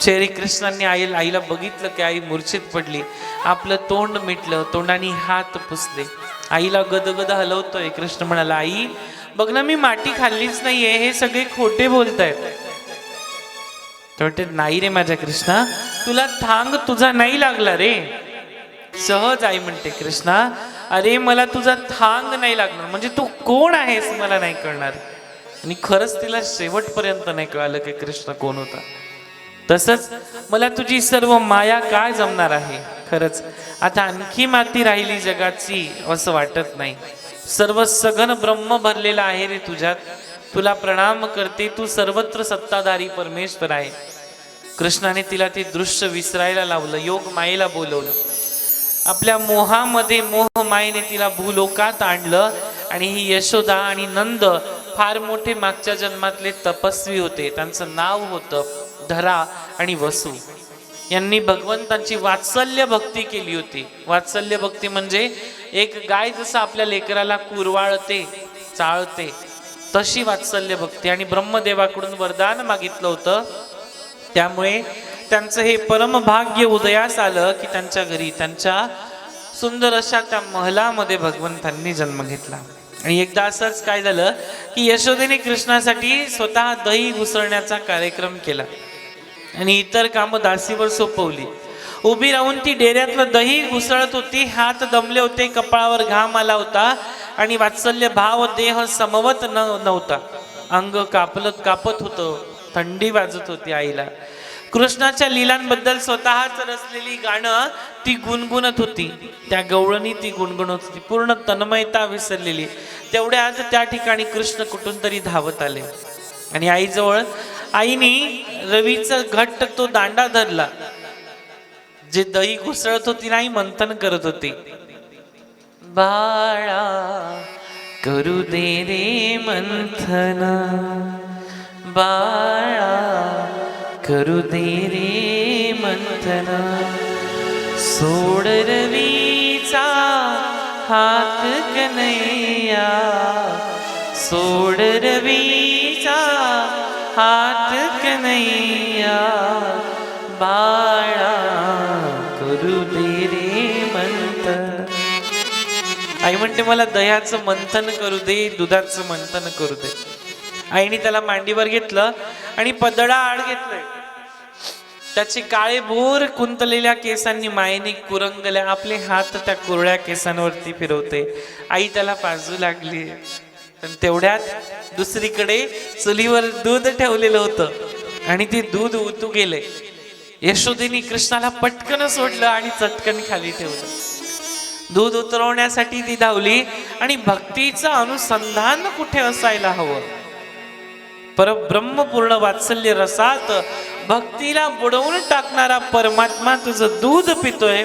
श्री कृष्णांनी आईला बघितलं की आई मूर्छित पडली. आपलं तोंड मिटलं, तोंडाने हात पुसले. आईला गदगद हलवतोय. कृष्ण म्हणाला, आई बघ ना मी माती खाल्लीच नाहीये, हे सगळे खोटे बोलतायत. तर म्हणते नाही रे माझ्या कृष्णा, तुला थांग तुझा नाही लागला रे. सहज आई म्हणते कृष्णा अरे मला तुझा थांग नाही लागणार, म्हणजे तू कोण आहेस मला नाही कळणार. आणि खरंच तिला शेवटपर्यंत नाही कळालं की कृष्ण कोण होता. तसंच मला तुझी सर्व माया काय जमणार आहे. खरंच आता आणखी माती राहिली जगाची असं वाटत नाही. सर्व सघन ब्रह्म भरलेला आहे रे तुझ्यात. तुला प्रणाम करते, तू सर्वत्र सत्ताधारी परमेश्वर आहे. कृष्णाने तिला ते दृश्य विसरायला लावलं, योग मायेला बोलवलं. आपल्या मोहामध्ये मोह मायेने तिला भूलोकात आणलं. आणि ही यशोदा आणि नंद फार मोठे मागच्या जन्मातले तपस्वी होते. त्यांचं नाव होतं धरा आणि वसू. यांनी भगवंतांची वात्सल्य भक्ती केली होती. वात्सल्य भक्ती म्हणजे एक गाय जसं आपल्या लेकराला कुरवाळते चाळते तशी वात्सल्य भक्ती. आणि ब्रह्मदेवाकडून वरदान मागितलं होतं, त्यामुळे त्यांचं हे परम भाग्य उदयास आलं की त्यांच्या घरी त्यांच्या सुंदर अशा त्या महलामध्ये भगवंतांनी जन्म घेतला. आणि एकदा असंच काय झालं की यशोदेने कृष्णासाठी स्वतः दही घुसळण्याचा कार्यक्रम केला आणि इतर कामं दासीवर सोपवली. उभी राहून ती डेऱ्यातलं दही घुसळत होती. हात दमले होते, कपाळावर घाम आला होता आणि वात्सल्य भाव देह समवत नव्हता. अंग कापत होतं, थंडी वाजत होती आईला. कृष्णाच्या लीलांबद्दल स्वतःच रचलेली गाणं ती गुणगुणत होती. त्या गवळणी ती गुणगुणत होती, पूर्ण तन्मयता विसरलेली. तेवढ्यात त्या ठिकाणी कृष्ण कुठून तरी धावत आले आणि आईजवळ आईनी रवीचा घट्ट तो दांडा धरला. जे दही घुसळत होती नाही मंथन करत होती. बाळा करू दे रे मंथन, बाळा करू दे रे मंथन, सोड रवीचा हात कन्हैया, सोड रवीचा हात कन्हैया, बाळा करू दे रे मंथन. आई म्हणते मला दह्याचं मंथन करू दे, दुधाचं मंथन करू दे. आईने त्याला मांडीवर घेतलं आणि पदडा आड घेतलंय. त्याची काळे भोर कुंतलेल्या केसांनी मायेने कुरंगल्या. आपले हात त्या कुरळ्या केसांवरती फिरवते. आई त्याला पाजू लागली. पण तेवढ्यात दुसरीकडे चुलीवर दूध ठेवलेलं होतं आणि ते दूध उतू गेले. यशोदेनी कृष्णाला पटकन सोडलं आणि चटकन खाली ठेवलं. दूध उतरवण्यासाठी ती धावली आणि भक्तीचं अनुसंधान कुठे असायला हवं. परब्रह्मपूर्ण वात्सल्य रसात भक्तीला बुडवून टाकणारा परमात्मा तुझं दूध पितोय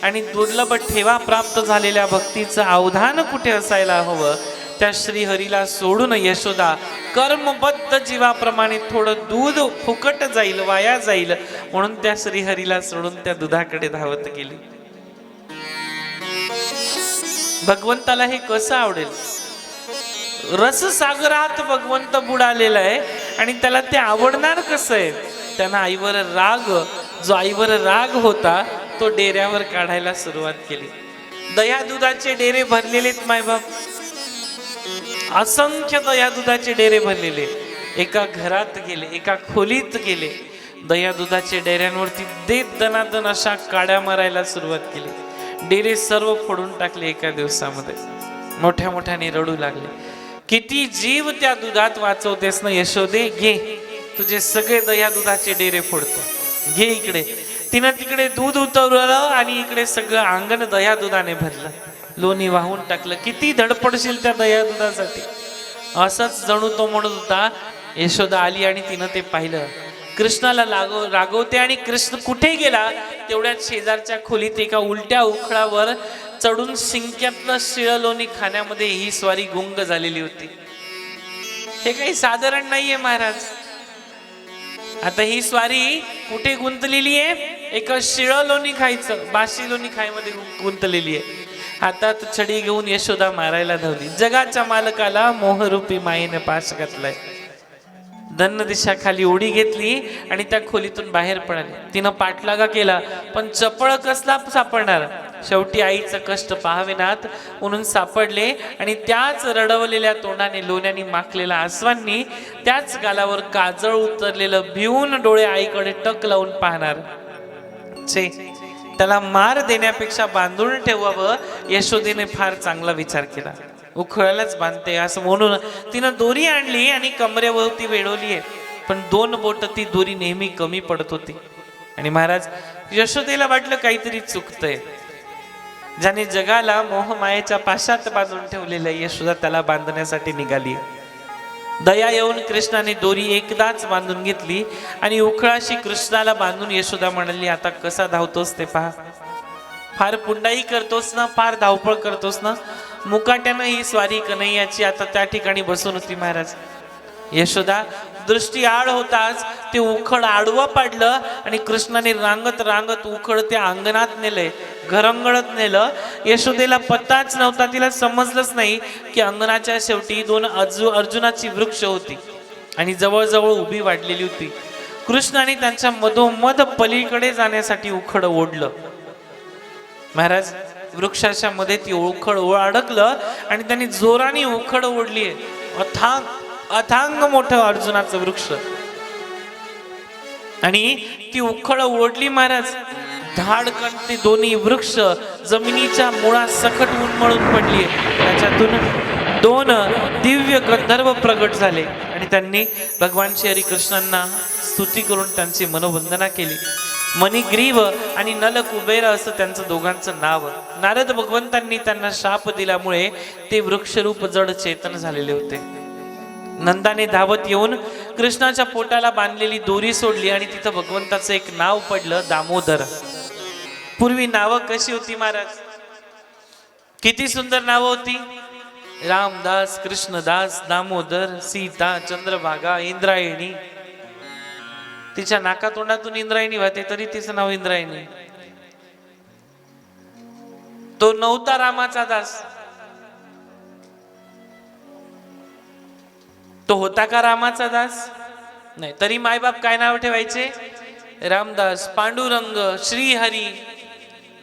आणि दुर्लभ ठेवा प्राप्त झालेल्या भक्तीचं अवधान कुठे असायला हवं. त्या श्रीहरीला सोडून यशोदा कर्मबद्ध जीवाप्रमाणे थोडं दूध फुकट जाईल, वाया जाईल म्हणून त्या श्रीहरीला सोडून त्या दुधाकडे धावत गेली. भगवंताला हे कसं आवडेल. रससागरात भगवंत बुडालेला आहे आणि त्याला ते आवडणार कसं आहे. त्यानं आईवर राग, जो आईवर राग होता तो डेऱ्यावर काढायला सुरुवात केली. दह्या दुधाचे डेरे भरलेलेत मायबाप, असंख्य दह्या दुधाचे डेरे भरलेले. एका घरात गेले, एका खोलीत गेले. दह्या दुधाचे डेऱ्यांवरती देत दनादन अशा काड्या मारायला सुरुवात केली. डेरे सर्व फोडून टाकले एका दिवसामध्ये. मोठ्या मोठ्याने रडू लागले. किती जीव त्या दुधात वाचवतेस ना यशोदे, घे तुझे सगळे दह्या दुधाचे डेरे फोडतो, घे इकडे. तिनं तिकडे दूध उतरवलं आणि इकडे सगळं अंगण दह्या दुधाने भरलं. लोणी वाहून टाकलं. किती धडपडशील त्या दह्या दुधासाठी. असंच जणू तो म्हणत होता. यशोदा आली आणि तिनं ते पाहिलं. कृष्णाला रागवते आणि कृष्ण कुठे गेला. तेवढ्यात शेजारच्या खोलीत एका उलट्या उखळावर चढून शिंक्यातलं शिळ लोणी खाण्यामध्ये ही स्वारी गुंग झालेली होती. हे काही साधारण नाहीये महाराज. आता ही स्वारी कुठे गुंतलेली आहे. एक शिळ लोणी खायचं, बाशी लोणी खायमध्ये गुंतलेली आहे. हातात छडी घेऊन यशोदा मारायला धावली. जगाच्या मालकाला मोहरूपी मायेने पाश घातलाय. धन्य दिशा खाली उडी घेतली आणि त्या खोलीतून बाहेर पडली. तिनं पाठलागा केला, पण चपळ कसला सापडणार. शेवटी आईचं कष्ट पाहावेनात म्हणून सापडले आणि त्याच रडवलेल्या तोंडाने लोण्याने माखलेल्या आसवांनी त्याच गालावर काजळ उतरलेलं भिवून डोळे आईकडे टक लावून पाहणार. छे, त्याला मार देण्यापेक्षा बांधून ठेवावं यशोदेने फार चांगला विचार केला. उखळालाच बांधते असं म्हणून तिनं दोरी आणली आणि कमरेवरती वेढवली आहे. पण 2 बोट ती दोरी नेहमी कमी पडत होती. आणि महाराज यशोदेला वाटलं काहीतरी चुकतंय. ज्याने जगाला मोहमायेच्या पाशात बांधून ठेवलेलं यशोदा त्याला बांधण्यासाठी निघाली. दया येऊन कृष्णाने दोरी एकदाच बांधून घेतली आणि उखळाशी कृष्णाला बांधून यशोदा म्हणाली, आता कसा धावतोस ते पहा. फार पुंडाई करतोस ना, फार धावपळ करतोस ना. मुकाट्यानं ही स्वारी कन्हैयाची आता त्या ठिकाणी बसून होती. महाराज यशोदा दृष्टी आड होताच ते उखळ आडवं पाडलं आणि कृष्णाने रांगत रांगत उखळ ते अंगणात नेलंय, घरंगळत नेलं. यशोदेला पत्ताच नव्हता, तिला समजलंच नाही की अंगणाच्या शेवटी 2 अर्जुनाची वृक्ष होती आणि जवळजवळ उभी वाढलेली होती. कृष्णाने त्यांच्या मधोमध पलीकडे जाण्यासाठी उखळ ओढलं. महाराज वृक्षाच्या मध्ये ती उखळ अडकलं आणि त्यांनी जोराने उखळ ओढली. अथांग मोठं अर्जुनाचं वृक्ष आणि ती उखळ ओढली. महाराज धाडकन ते दोन्ही वृक्ष जमिनीच्या मुळात सकट उन्मळून पडली. त्याच्यातून 2 दिव्य गंधर्व प्रगट झाले आणि त्यांनी भगवान श्री कृष्णांना स्तुती करून त्यांची मनोवंदना केली. मणिग्रीव आणि नल कुबेर असं त्यांचं दोघांचं नाव. नारद भगवंतांनी त्यांना शाप दिल्यामुळे ते वृक्षरूप जड चेतन झालेले होते. नंदाने धावत येऊन कृष्णाच्या पोटाला बांधलेली दोरी सोडली आणि तिथं भगवंताचं एक नाव पडलं, दामोदर. पूर्वी नावं कशी होती महाराज? किती सुंदर नावं होती. रामदास, कृष्णदास, दामोदर, सीता, चंद्रभागा, इंद्रायणी. तिच्या नाकातोंडातून इंद्रायणी वाहते तरी तिचं नाव इंद्रायणी. तो नव्हता रामाचा दास. तो होता का रामाचा दास? नाही. तरी मायबाप काय नाव ठेवायचे? रामदास, पांडुरंग, श्रीहरी.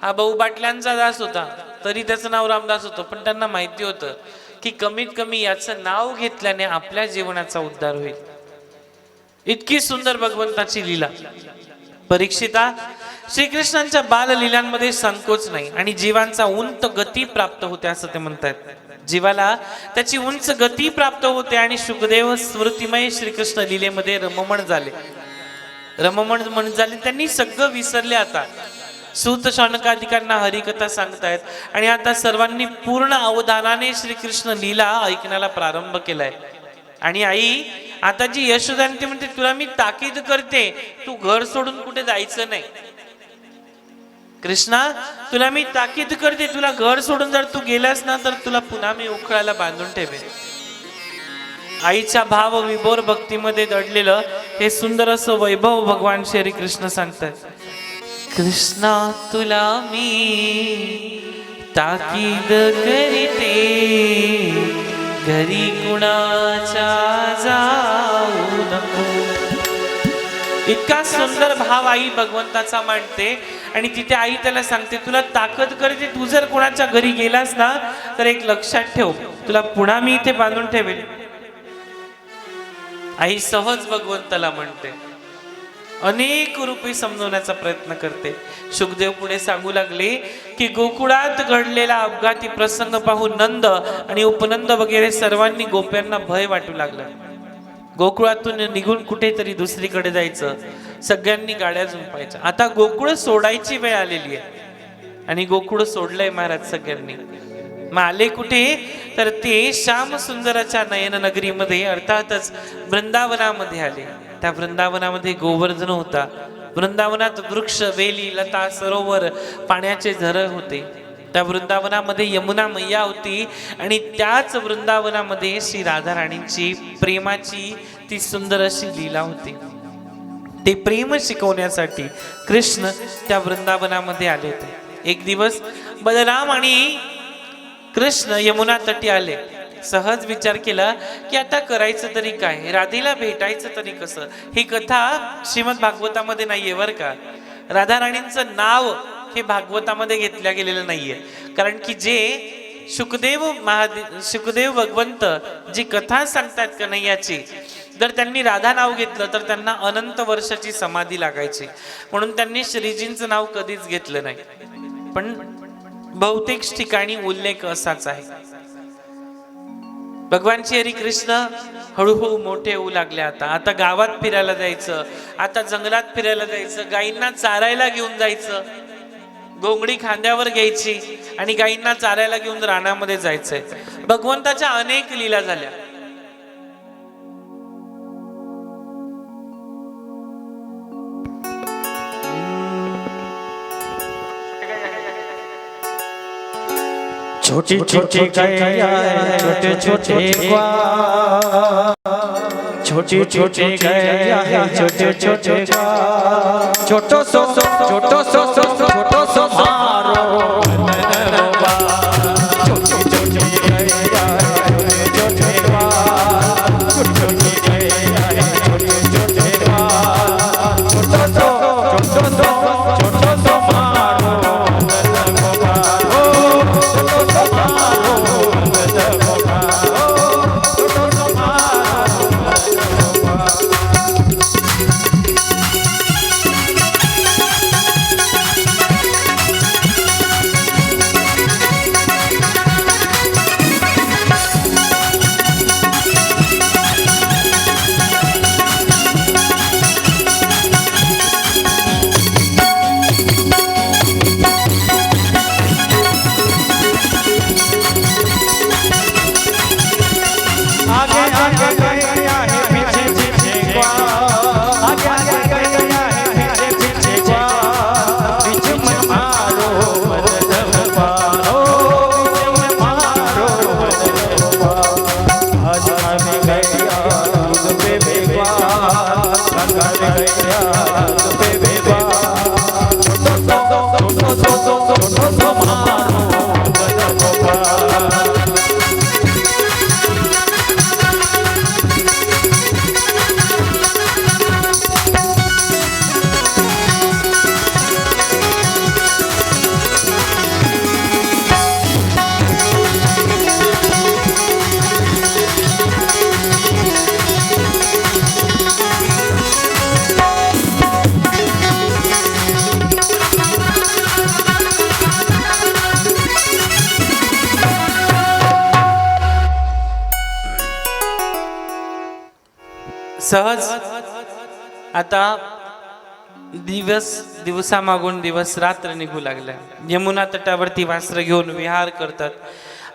हा भाऊ बाटल्यांचा दास होता तरी त्याचं नाव रामदास होतं. पण त्यांना माहिती होतं की कमीत कमी याचं नाव घेतल्याने आपल्या जीवनाचा उद्धार होईल. इतकी सुंदर भगवंताची लीला. परीक्षिता, श्रीकृष्णांच्या बाललीलांमध्ये संकोच नाही आणि जीवांचा उंच गती प्राप्त होते असं ते म्हणतात. जीवाला त्याची उंच गती प्राप्त होते आणि सुखदेव स्मृतिमय श्रीकृष्ण लीलेमध्ये रममण झाले. त्यांनी सगळं विसरले. आता सूत शौनकादिकांना हरिकथा सांगतायत आणि आता सर्वांनी पूर्ण अवधानाने श्रीकृष्ण लीला ऐकण्याला प्रारंभ केलाय. आणि आई आता जी यशोदा ती म्हणते, तुला मी ताकीद करते, तू घर सोडून कुठे जायचं नाही. कृष्णा, तुला मी ताकीद करते, तुला घर सोडून जर तू गेलास ना तर तुला पुन्हा मी उखळाला बांधून ठेवेन. आईच्या भाव विभोर भक्तीमध्ये दडलेलं हे सुंदर असं वैभव भगवान श्री कृष्ण सांगतात. कृष्णा, तुला मी ताकीद करते, घरी कुणाच्या जाऊ नको. इतका सुंदर भाव आई भगवंताचा मांडते आणि तिथे आई त्याला सांगते, तुला ताकद करते, तू जर कोणाच्या घरी गेलास ना तर एक लक्षात ठेव, तुला पुन्हा मी इथे बांधून ठेवेल. आई सहज भगवंताला म्हणते, अनेक रूपे समजवण्याचा प्रयत्न करते. शुकदेव पुढे सांगू लागले की गोकुळात घडलेला अपघाती प्रसंग पाहून नंद आणि उपनंद वगैरे सर्वांनी गोप्यांना भय वाटू लागला. गोकुळातून निघून कुठेतरी दुसरीकडे जायचं, सगळ्यांनी गाड्या झुंपायच्या. आता गोकुळ सोडायची वेळ आलेली आहे आणि गोकुळ सोडलंय महाराज सगळ्यांनी. मग आले कुठे तर ते श्याम सुंदराच्या नयन नगरीमध्ये अर्थातच वृंदावनामध्ये आले. त्या वृंदावनामध्ये गोवर्धन होता. वृंदावनात वृक्ष, वेली, लता, सरोवर, पाण्याचे झरे होते. त्या वृंदावनामध्ये यमुना मैया होती आणि त्याच वृंदावनामध्ये श्री राधा राणींची प्रेमाची ती सुंदर अशी लीला होती. ते प्रेम शिकवण्यासाठी कृष्ण त्या वृंदावनामध्ये आले होते. एक दिवस बलराम आणि कृष्ण यमुना तटी आले सहज विचार केला की आता करायचं तरी काय, राधेला भेटायचं तरी कसं. ही कथा श्रीमद भागवतामध्ये नाहीये बरं का. राधा राणींचं नाव हे भागवतामध्ये घेतल्या गेलेलं नाहीये, कारण की जे शुकदेव भगवंत जी कथा सांगतात कन्हैयाची, जर त्यांनी राधा नाव घेतलं तर त्यांना अनंत वर्षाची समाधी लागायची, म्हणून त्यांनी श्रीजींचं नाव कधीच घेतलं नाही. पण बहुतेक ठिकाणी उल्लेख असाच आहे. भगवान श्री हरी कृष्ण हळूहळू मोठे होऊ लागले. आता गावात फिरायला जायचं, आता जंगलात फिरायला जायचं, गायींना चारायला घेऊन जायचं, घोंगडी खांद्यावर घ्यायची आणि गायींना चारायला घेऊन रानामध्ये जायचंय. भगवंताच्या अनेक लीला झाल्या. छोटी छोटी गैया छोटे छोटे ग्वाल, छोटी छोटी गैया छोटे छोटे ग्वाल, छोटो सो मारो मनवा, छोटी छोटी गैया छोटे छोटे ग्वाल, छोटी गैया छोटे छोटे ग्वाल, छोटो सो मारो मनवा, सहज आता दिवसामागून दिवस रात्र निघू लागल्या. यमुना तटावरती वास्त्र घेऊन विहार करतात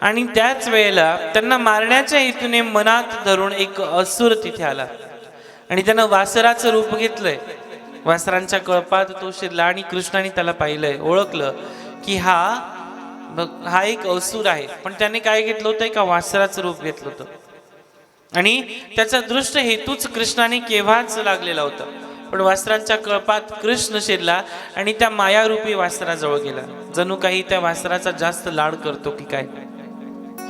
आणि त्याच वेळेला त्यांना मारण्याच्या हेतूने मनात धरून एक असुर तिथे आला आणि त्यानं वासराचं रूप घेतलंय. वासरांच्या कळपात तो शिरला आणि कृष्णाने त्याला पाहिलंय, ओळखलं की हा एक असुर आहे. पण त्याने काय घेतलं होतं, एका वासराचं रूप घेतलं होतं आणि त्याचा दृष्ट हेतूच कृष्णाने केव्हाच लागलेला होता. पण वासरांच्या कळपात कृष्ण शिरला आणि त्या मायारूपी वासराजवळ गेला. जणू काही त्या वासराचा जास्त लाड करतो की काय.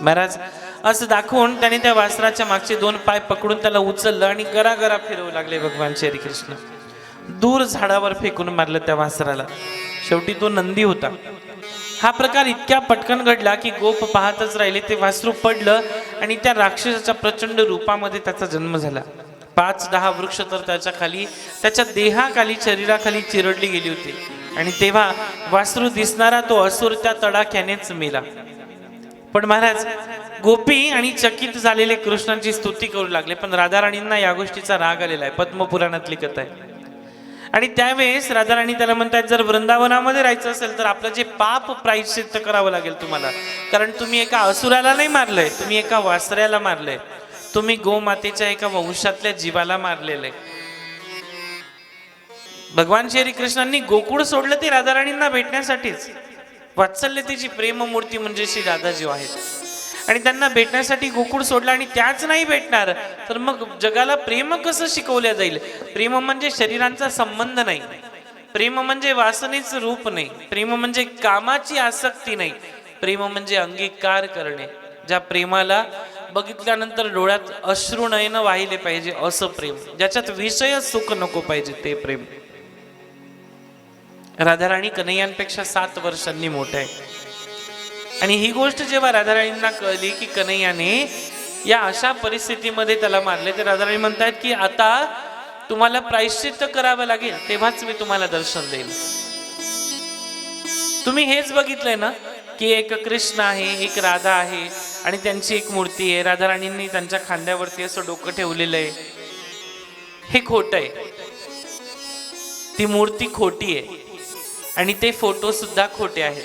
महाराज असं दाखवून त्याने त्या वासराच्या मागचे दोन पाय पकडून त्याला उचललं आणि गरागरा फिरवू लागले भगवान श्री कृष्ण. दूर झाडावर फेकून मारलं त्या वासराला. शेवटी तो नंदी होता. हा प्रकार इतक्या पटकन घडला की गोप पाहतच राहिले. ते वासरू पडलं आणि त्या राक्षसाच्या प्रचंड रूपामध्ये त्याचा जन्म झाला. 5-10 वृक्ष तर त्याच्या देहाखाली शरीराखाली चिरडली गेली होती आणि तेव्हा वासरू दिसणारा तो असुर त्या तडाख्यानेच मेला. पण महाराज गोपी आणि चकित झालेले कृष्णाची स्तुती करू लागले. पण राधाराणींना या गोष्टीचा राग आलेला आहे. पद्मपुराणातली कथा आहे. आणि त्यावेळेस राधाराणी त्याला म्हणतात, जर वृंदावनामध्ये राहायचं असेल तर आपलं जे पाप प्रायश्चित्त करावं लागेल तुम्हाला. कारण तुम्ही एका असुराला नाही मारलंय, तुम्ही एका वासऱ्याला मारलंय, तुम्ही गोमातेच्या एका वंशातल्या जीवाला मारलेलं आहे. भगवान श्री कृष्णांनी गोकुळ सोडलं ते राधाराणींना भेटण्यासाठीच. वात्सल्यतेची प्रेममूर्ती म्हणजे श्री राधाजी आहेत आणि त्यांना भेटण्यासाठी गोकुळ सोडलं. आणि त्याच नाही भेटणार तर मग जगाला प्रेम कसं शिकवलं जाईल. प्रेम म्हणजे शरीरांचा संबंध नाही, प्रेम म्हणजे वासनेचं रूप नाही, प्रेम म्हणजे कामाची आसक्ती नाही, प्रेम म्हणजे अंगीकार करणे. ज्या प्रेमाला बघितल्यानंतर डोळ्यात अश्रू नयन वाहिले पाहिजे असं प्रेम, ज्याच्यात विषय सुख नको पाहिजे ते प्रेम. राधाराणी कन्हैयांपेक्षा 7 वर्षांनी मोठे आहे. आणि ही गोष्ट जेव्हा राधाराणींना कळली की कन्हैयाने या अशा परिस्थितीमध्ये त्याला मारले, तर राधाराणी म्हणतायत की आता तुम्हाला प्रायश्चित्त करावं लागेल, तेव्हाच मी तुम्हाला दर्शन देईल. तुम्ही हेच बघितलंय ना की एक कृष्ण आहे, एक राधा आहे आणि त्यांची एक मूर्ती आहे. राधाराणींनी त्यांच्या खांद्यावरती असं डोकं ठेवलेलं आहे. हे खोटं आहे. ती मूर्ती खोटी आहे आणि ते फोटो सुद्धा खोटे आहेत.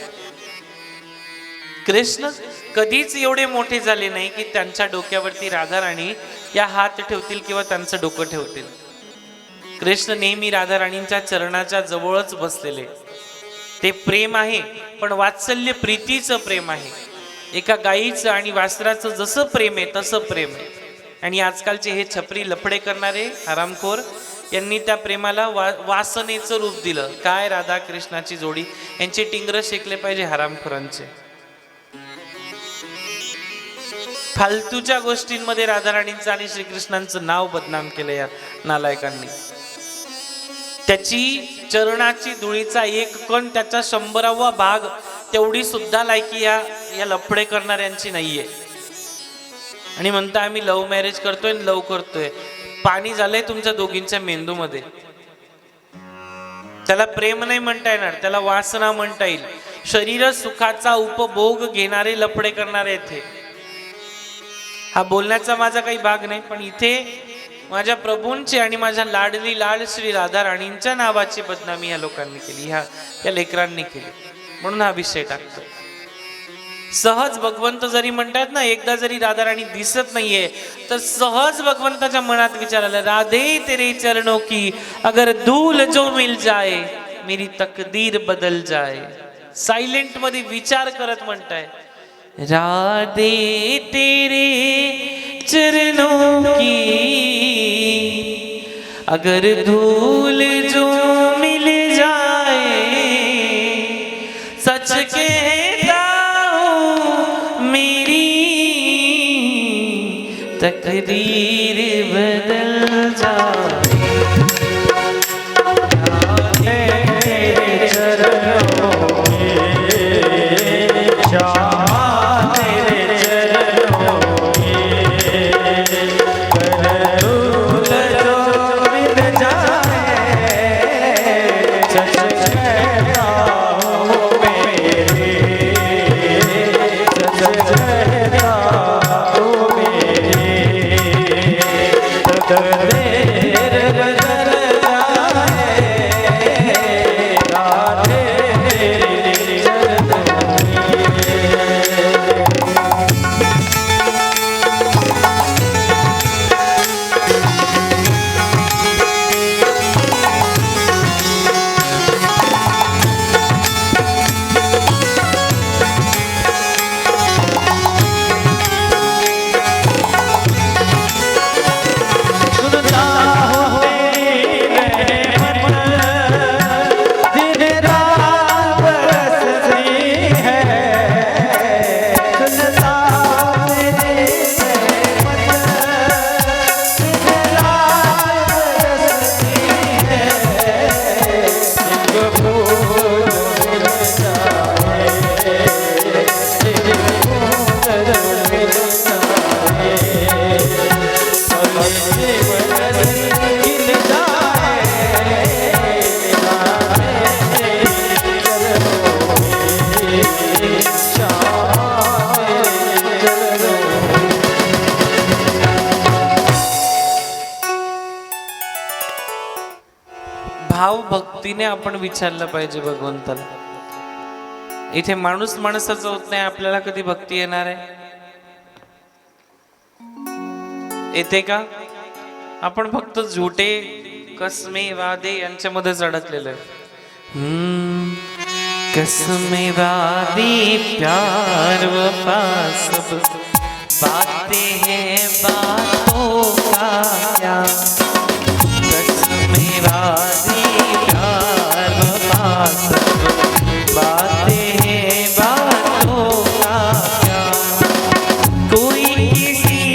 कृष्ण कधीच एवढे मोठे झाले नाही की त्यांच्या डोक्यावरती राधाराणी या हात ठेवतील किंवा त्यांचं डोकं ठेवतील. कृष्ण नेहमी राधाराणींच्या चरणाच्या जवळच बसलेले. ते प्रेम आहे, पण वात्सल्य प्रीतीचं प्रेम आहे. एका गाईचं आणि वासराचं जसं प्रेम आहे तसं प्रेम आहे. आणि आजकालचे हे छपरी लफडे करणारे हरामखोर यांनी त्या प्रेमाला वासनेचं रूप दिलं. काय राधा कृष्णाची जोडी, यांचे टिंगर शेकले पाहिजे हरामखोरांचे. फालतूच्या गोष्टींमध्ये राधाराणींचं आणि श्रीकृष्णांचं नाव बदनाम केलं या नालायकांनी. त्याची चरणाची धुळीचा एक कण, त्याचा 100वा भाग तेवढी सुद्धा लायकी या लफडे करणाऱ्यांची नाहीये. आणि म्हणता आम्ही लव्ह मॅरेज करतोय, लव करतोय. पाणी झालंय तुमच्या दोघींच्या मेंदूमध्ये. त्याला प्रेम नाही म्हणता येणार, त्याला वासना म्हणता येईल. शरीर सुखाचा उपभोग घेणारे लफडे करणारे इथे. हा बोलण्याचा माझा काही भाग नाही, पण इथे माझ्या प्रभूंची आणि माझ्या लाडली लाड श्री राधा राणींच्या नावाची बदनामी या लोकांनी केली, या लेकरांनी केली. म्हणून हा विषय टाकतो. सहज भगवंत जरी म्हणतात ना, एकदा जरी राधा राणी दिसत नाहीये तर सहज भगवंताच्या मनात विचार आला, राधे तेरे चरणों की अगर धूल जो मिल जाए मेरी तकदीर बदल जाए. सायलेंट मध्ये विचार करत म्हणताय, राधे तेरे चरणों की अगर धूल जो मिल जाए सच कहता हूँ मेरी तकदीर बदल जाए. तेरे चरणों भाव भक्तीने आपण विचारलं पाहिजे भगवंताला. इथे माणूस माणसाचं होत नाही, आपल्याला कधी भक्ती येणार आहे? येते का? आपण फक्त झुटे कसमे वादे यांच्यामध्येच अडकलेलं आहे. कसमे वादे प्यार वफा सब बातें हैं बातों का क्या. कसमे वादे प्यार वफा सब बातें हैं बातों का क्या. कोई किसी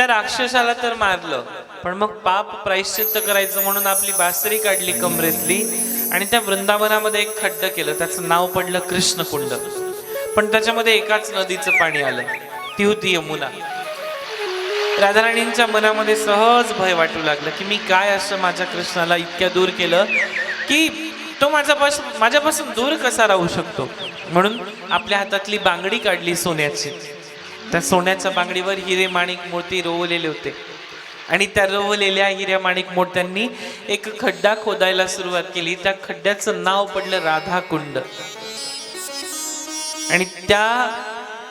त्या राक्षसाला तर मारलं, पण मग पाप प्रायश्चित्त करायचं म्हणून आपली बासरी काढली कमरेतली आणि त्या वृंदावनामध्ये एक खड्डं केलं. त्याचं नाव पडलं कृष्णकुंड. पण त्याच्यामध्ये एकाच नदीचं पाणी आलं, ती होती यमुना. राधाराणींच्या मनामध्ये सहज भय वाटू लागलं की मी काय असं माझ्या कृष्णाला इतक्या दूर केलं की तो माझ्यापासून दूर कसा राहू शकतो. म्हणून आपल्या हातातली बांगडी काढली सोन्याची. त्या सोन्याच्या बांगडीवर हिरे माणिक मोती रोवलेले होते आणि त्या रोवलेल्या हिऱ्या माणिक मोत्यांनी एक खड्डा खोदायला सुरुवात केली. त्या खड्ड्याचं नाव पडलं राधाकुंड. आणि त्या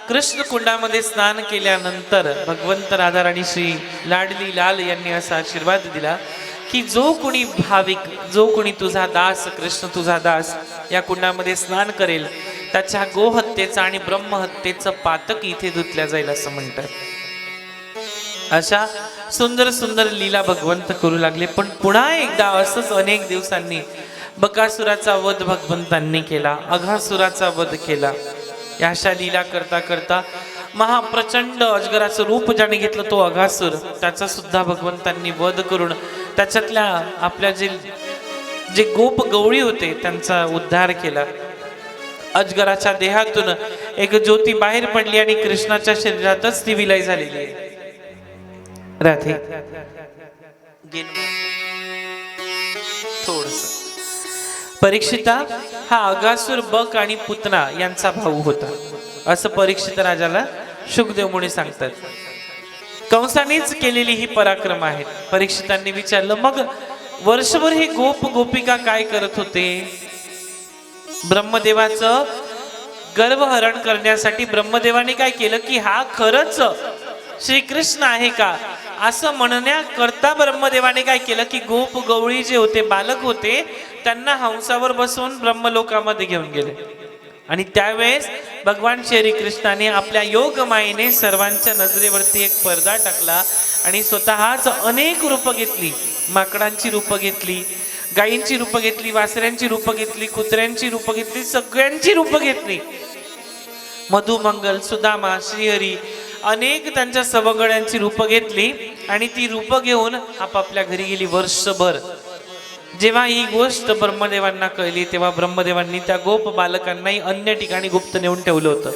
कृष्ण कुंडामध्ये स्नान केल्यानंतर भगवंत राधाराणी श्री लाडली लाल यांनी असा आशीर्वाद दिला की जो कोणी भाविक, जो कोणी तुझा दास, कृष्ण तुझा दास या कुंडामध्ये स्नान करेल त्याच्या गोहत्येचं आणि ब्रह्महत्येचं पातक इथे धुतल्या जाईल असं म्हणतात. अशा सुंदर सुंदर लीला भगवंत करू लागले. पण पुन्हा एकदा असंच अनेक दिवसांनी बकासुराचा वध भगवंतांनी केला, अघासुराचा वध केला. या अशा लीला करता करता महाप्रचंड अजगराचं रूप ज्याने घेतलं तो अघासुर, त्याचा सुद्धा भगवंतांनी वध करून त्याच्यातल्या आपल्या जे गोप गवळी होते त्यांचा उद्धार केला. अजगराच्या देहातून एक ज्योती बाहेर पडली आणि कृष्णाच्या शरीरातच ती विलय झालेली आहे. राधे थोडस परीक्षिता हा अगासुर बक आणि पुतना यांचा भाऊ होता असं परीक्षित राजाला शुकदेव मुनी सांगतात. कंसानेच केलेली ही पराक्रम आहेत. परीक्षितांनी विचारलं मग वर्षभर हे गोप गोपिका काय करत होते. ब्रह्मदेवाचं गर्भहरण करण्यासाठी ब्रह्मदेवाने काय केलं की हा खरंच श्रीकृष्ण आहे का असं म्हणण्याकरता ब्रह्मदेवाने काय केलं की गोप गवळी जे होते, बालक होते, त्यांना हंसावर बसवून ब्रह्मलोकामध्ये घेऊन गेले. आणि त्यावेळेस भगवान श्रीकृष्णाने आपल्या योगमायेने सर्वांच्या नजरेवरती एक पडदा टाकला आणि स्वतःच अनेक रूपं घेतली. माकडांची रूपं घेतली, गायींची रूपं घेतली, वासऱ्यांची रूपं घेतली, कुत्र्यांची रूपं घेतली, सगळ्यांची रूपं घेतली. मधुमंगल, सुदामा, श्रीहरी अनेक त्यांच्या सवगड्यांची रूपं घेतली आणि ती रूपं घेऊन आपापल्या घरी गेली वर्षभर. जेव्हा ही गोष्ट ब्रह्मदेवांना कळली तेव्हा ब्रह्मदेवांनी त्या गोप बालकांनाही अन्य ठिकाणी गुप्त नेऊन ठेवलं होतं.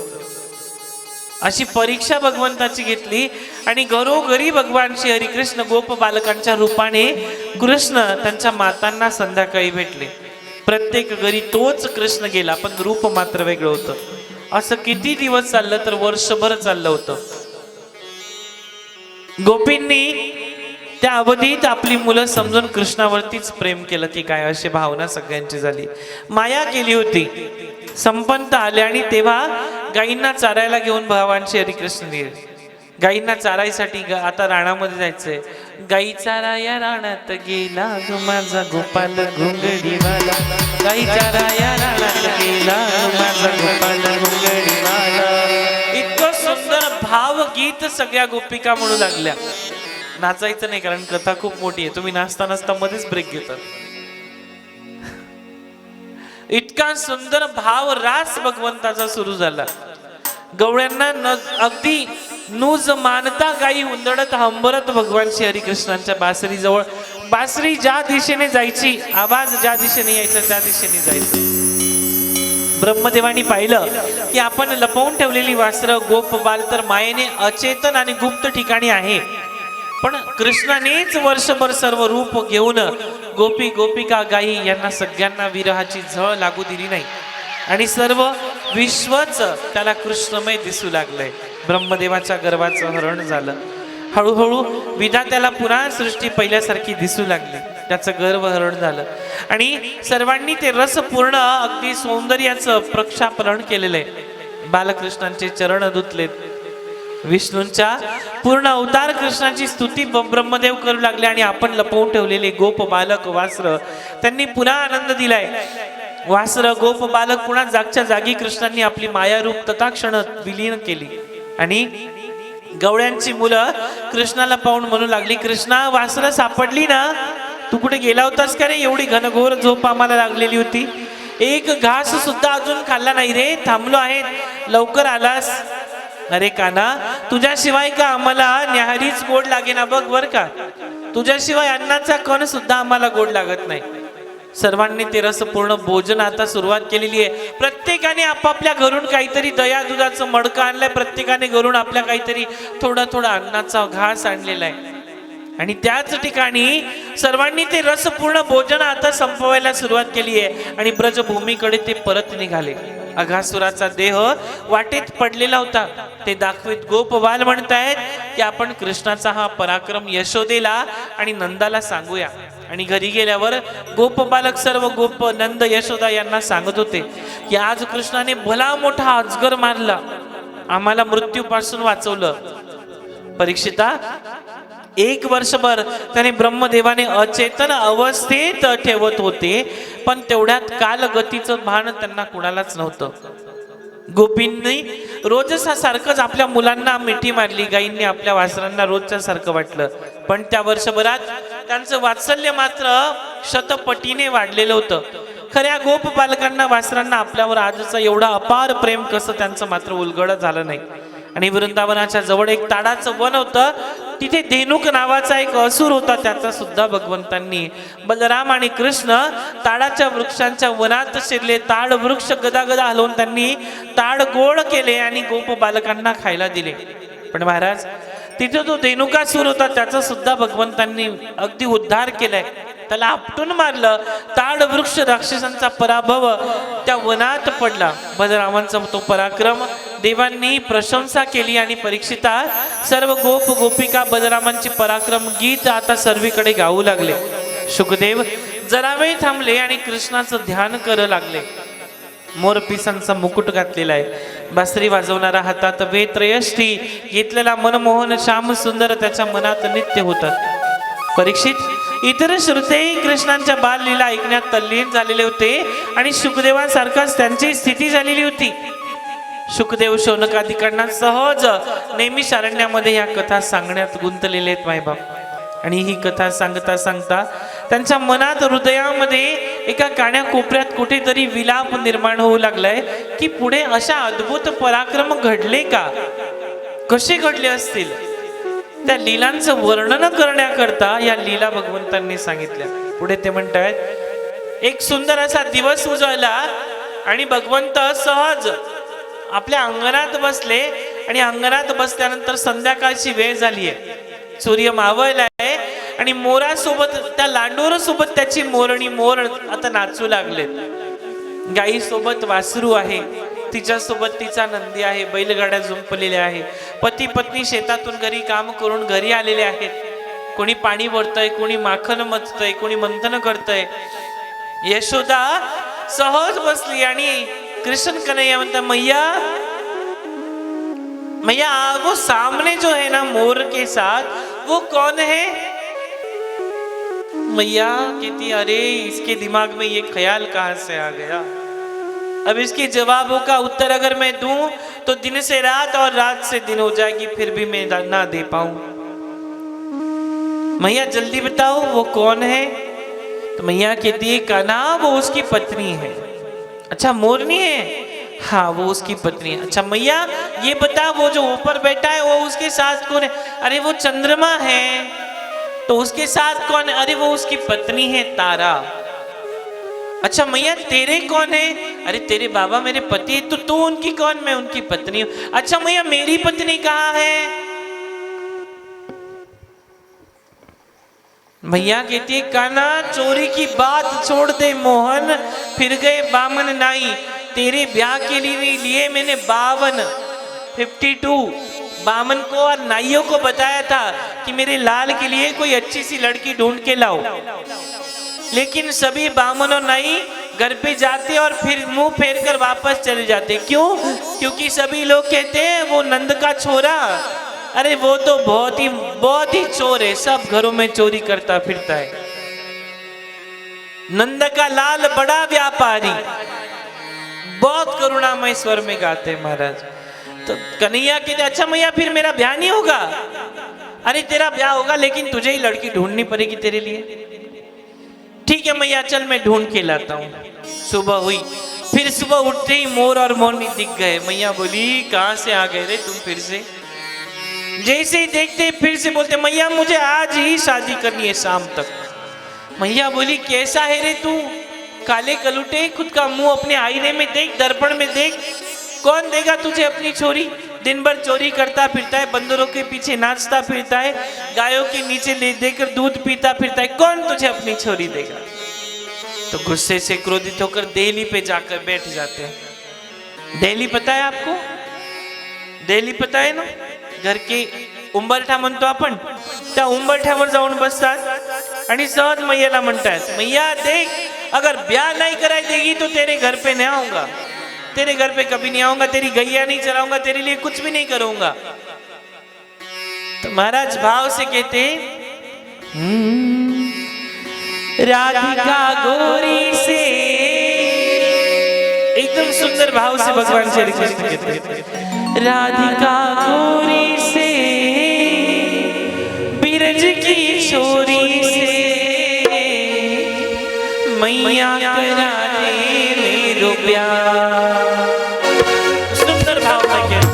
अशी परीक्षा भगवंताची घेतली आणि घरोघरी भगवान श्री हरिकृष्ण गोप बालकांच्या रूपाने कृष्ण त्यांच्या मातांना संध्याकाळी भेटले. प्रत्येक घरी तोच कृष्ण गेला पण रूप मात्र वेगळं होतं. असं किती दिवस चाललं तर वर्षभर चाललं होतं. गोपींनी त्या अवधीत आपली मुलं समजून कृष्णावरतीच प्रेम केलं की काय अशी भावना सगळ्यांची झाली. माया केली होती. संपंत आले आणि तेव्हा गायींना चारायला घेऊन भगवान श्री हरिकृष्ण गेले. गायींना चारायसाठी आता राणामध्ये जायचंय. गाई चाराया राणात गेला ग माझा गोपाल घुंगडीवाला, गाई चाराया राणात गेला माझा गोपाल घुंगडीवाला. इतकं सुंदर भावगीत सगळ्या गोपिका म्हणू लागल्या. नाचायचं नाही कारण कथा खूप मोठी आहे. तुम्ही नाचता नाचता मध्येच ब्रेक घेतात. इतका सुंदर भाव रास भगवंताचा सुरू झाला. गवळ्यांना अगदी नुज मानता गाई हुंदडत हंबरत भगवान श्री हरिकृष्णांच्या बासरी जवळ. बासरी ज्या दिशेने जायची, आवाज ज्या दिशेने यायचा त्या दिशेने जायचं. ब्रह्मदेवानी पाहिलं की आपण लपवून ठेवलेली वासरं गोप बाल तर मायेने अचेतन आणि गुप्त ठिकाणी आहे. पण कृष्णानेच वर्षभर सर्व रूप घेऊन गोपी गोपिका गाई यांना सगळ्यांना विरहाची झळ लागू दिली नाही आणि सर्व विश्वच त्याला कृष्णमय दिसू लागलंय. ब्रह्मदेवाच्या गर्भाचं हरण झालं. हळूहळू विधात्याला पुन्हा सृष्टी पहिल्यासारखी दिसू लागली. त्याचं गर्भहरण झालं आणि सर्वांनी ते रसपूर्ण अगदी सौंदर्याचं प्रक्षापन केलेलं आहे. बालकृष्णांचे चरण धुतलेत. विष्णूंच्या पूर्ण अवतार कृष्णाची स्तुती ब्रह्मदेव करू लागले आणि आपण लपवून ठेवलेले गोप बालक वासर त्यांनी पुन्हा आनंद दिलाय. वासर गोप बालक पुन्हा जागच्या जागी कृष्णांनी आपली माया रूप तत्क्षण विलीन केली आणि गवळ्यांची मुलं कृष्णाला पाहून म्हणू लागली, कृष्णा वासर सापडली ना, तू कुठे गेला होतास का रे? एवढी घनघोर झोप आम्हाला लागलेली होती. एक घास सुद्धा अजून खाल्ला नाही रे, थांबलो आहे, लवकर आलास. अरे काना, तुझ्याशिवाय का आम्हाला न्याहारीच गोड लागेना बघ बर का. तुझ्याशिवाय अन्नाचा कण सुद्धा आम्हाला गोड लागत नाही. सर्वांनी ते रसपूर्ण भोजन आता सुरुवात केलेली आहे. प्रत्येकाने आपापल्या घरून काहीतरी दया दुधाचं मडकं आणलंय. प्रत्येकाने घरून आपल्या काहीतरी थोडा थोडा अन्नाचा घास आणलेला आहे. आणि त्याच ठिकाणी सर्वांनी ते रसपूर्ण भोजन आता संपवायला सुरुवात केली आहे. आणि ब्रजभूमीकडे ते परत निघाले. अघासुराचा देह वाटेत पडलेला होता. ते दाखवित गोपबाल म्हणतायत की आपण कृष्णाचा हा पराक्रम यशोदेला आणि नंदाला सांगूया. आणि घरी गेल्यावर गोपबालक सर्व गोप नंद यशोदा यांना सांगत होते की आज कृष्णाने भला मोठा अजगर मारला, आम्हाला मृत्यूपासून वाचवलं. परीक्षिता, 1 वर्षभर त्याने ब्रह्मदेवाने अचेतन अवस्थेत ठेवत होते, पण तेवढ्यात कालगतीचं भान त्यांना कुणालाच नव्हतं. गोपींनी रोजच्या सारखंच आपल्या मुलांना मिठी मारली. गाईंनी आपल्या वासरांना रोजच्या सारखं वाटलं. पण त्या वर्षभरात त्यांचं वात्सल्य मात्र शतपटीने वाढलेलं होतं. खऱ्या गोप बालकांना वासरांना आपल्यावर आजचं एवढं अपार प्रेम कसं त्यांचं मात्र उलगडत झालं नाही. आणि वृंदावनाच्या जवळ एक ताडाचं वन होतं. तिथे धेनुक नावाचा एक असुर होता. त्याचा सुद्धा भगवंतांनी बलराम आणि कृष्ण ताडाच्या वृक्षांच्या वनात शिरले. ताड वृक्ष गदागदा हलवून त्यांनी ताड गोड केले आणि गोप बालकांना खायला दिले. पण महाराज, तिथे जो धेनुकासूर होता त्याचा सुद्धा भगवंतांनी अगदी उद्धार केलाय. त्याला आपटून मारलं. ताड वृक्ष राक्षसांचा पराभव त्या वनात पडला. बलरामांचा तो पराक्रम देवांनी प्रशंसा केली. आणि परीक्षिता, सर्व गोप गोपिका बलरामांचे पराक्रम गीत आता सर्वीकडे गाऊ लागले. शुकदेव जरा वेळ थांबले आणि कृष्णाचं ध्यान करू लागले. मोरपिसांचा मुकुट घातलेला आहे. बासरी वाजवणारा हातात वेत्रयष्टी घेतलेला मनमोहन श्याम सुंदर त्याच्या मनात नित्य होतात. परीक्षित, इतर श्रोते कृष्णांच्या बाललीला ऐकण्यात तल्लीन झालेले होते आणि शुकदेवांसारखाच त्यांची स्थिती झालेली होती. शुकदेव शौनकादिकांना सहज नेहमी शारण्यामध्ये या कथा सांगण्यात गुंतलेले आहेत मायबाप. आणि ही कथा सांगता सांगता त्यांच्या मनात हृदयामध्ये एका काण्या कोपऱ्यात कुठेतरी विलाप निर्माण होऊ लागलाय की पुढे अशा अद्भुत पराक्रम घडले का, कसे घडले असतील. त्या लीलांचं वर्णन करण्याकरता या लीला भगवंतांनी सांगितल्या. पुढे ते म्हणतायत, एक सुंदर असा दिवस उजळला आणि भगवंत सहज आपल्या अंगणात बसले. आणि अंगणात बसल्यानंतर संध्याकाळची वेळ झाली आहे. सूर्य मावळलाय आणि मोरासोबत, त्या लांडोरासोबत त्याची मोरणी मोर आता नाचू लागलेत. गाई सोबत वासरू आहे, तिच्यासोबत तिचा नंदी आहे. बैलगाड्या जुंपलेल्या आहे. पती पत्नी शेतातून घरी काम करून घरी आलेले आहेत. कोणी पाणी भरतय, कोणी माखन मथतय, कोणी मंथन करतय. यशोदा सहज बसली आणि कृष्ण कन्हैया म्हणता, मैया मैया, वो सामने जो है ना मोर के साथ, वो कौन है? मैया कहती, अरे इसके दिमाग में ये ख्याल कहां से आ गया. अब इसके जवाबों का उत्तर अगर मैं दूं तो दिन से रात और रात से दिन हो जाएगी, फिर भी मैं ना दे पाऊं. मैया जल्दी बताओ वो कौन है. तो मैया कहती है, कान्हा वो उसकी पत्नी है. अच्छा, मोरनी है? हाँ, वो उसकी पत्नी है. अच्छा मैया ये बता, वो जो ऊपर बैठा है वो उसके साथ कौन है? अरे वो चंद्रमा है. तो उसके साथ कौन है? अरे वो उसकी पत्नी है तारा. अच्छा मैया तेरे कौन है? अरे तेरे बाबा मेरे पति है. तो तू उनकी कौन? मैं उनकी पत्नी हूं. अच्छा मैया मेरी पत्नी कहाँ है? मैया कहती है, कान्हा चोरी की बात छोड़ दे मोहन, फिर गए बामन नाई. तेरे ब्याह के लिए मैंने 52 बामन को और नाइयों को बताया था कि मेरे लाल के लिए कोई अच्छी सी लड़की ढूंढ के लाओ. लेकिन सभी बामन और नाई घर पे जाते और फिर मुंह फेर कर वापस चले जाते. क्यों? क्योंकि सभी लोग कहते हैं वो नंद का छोरा, अरे वो तो बहुत ही चोर है, सब घरों में चोरी करता फिरता है. नंद का लाल बड़ा व्यापारी. बहुत करुणामय स्वर में गाते हैं महाराज. तो कन्हैया कहते, अच्छा मैया फिर मेरा ब्याह नहीं होगा? अरे तेरा ब्याह होगा, लेकिन तुझे ही लड़की ढूंढनी पड़ेगी तेरे लिए. ठीक है मैया, चल मैं ढूंढ के लाता हूँ. सुबह हुई, फिर सुबह उठते ही मोर और मोरनी दिख गए। मैया बोली कहाँ से आ गए रे तुम फिर से? जैसे ही देखते फिर से बोलते मैया मुझे आज ही शादी करनी है शाम तक। मैया बोली कैसा है रे तू? काले कलुटे, खुद का मुंह अपने आईने में देख, दर्पण में देख। कौन देगा तुझे अपनी छोरी? दिन भर चोरी करता फिरता है, बंदरों के पीछे नाचता फिरता है, गायों के नीचे ले देकर दूध पीता फिरता है, कौन तुझे अपनी छोरी देगा? तो गुस्से से क्रोधित होकर देहली पे जाकर बैठ जाते हैं। देहली पता है आपको? देहली पता है ना? घर के उंबरठा म्हणतो आपण, त्या उंबरठ्यावर जाऊन बसतात आणि सहज मैयाला म्हणतात मैया देख, अगर ब्याह नहीं कराई देगी तो तेरे घर पे नहीं आऊंगा, तेरे घर पे कभी नहीं आऊंगा, तेरी गैया नहीं चलाऊंगा, तेरे लिए कुछ भी नहीं करूंगा। तो महाराज भाव से कहते राधिका गोरी से, एकदम सुंदर भाव से भगवान श्री कृष्ण कहते राधिका गोरी से, बिरज की छोरी से, मैया करा दे मेरो प्यार। सुंदर भाव में कहते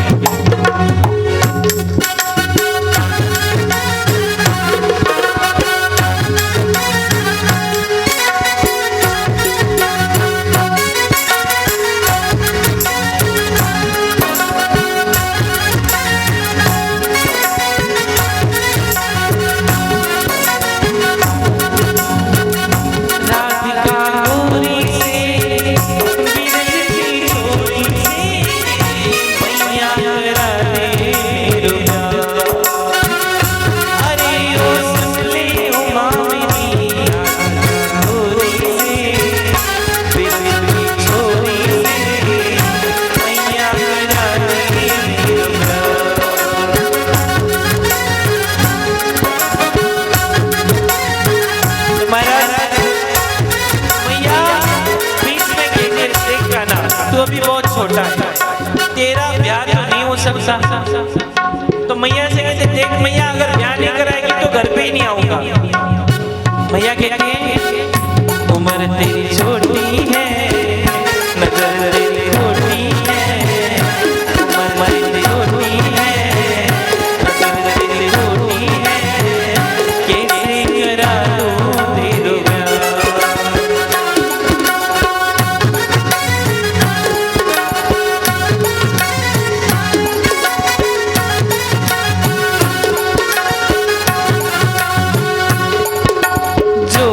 तो मैया से कहते देख मैया अगर ब्याह नहीं कराएगी तो घर पे ही नहीं आऊंगा। मैया कहती है उम्र तेरी छोटी है, नजर तेरी छोटी है, उम्र तेरी छोटी है, नजर तेरी छोटी है, कैसे करा दूं तेरे प्यार। जो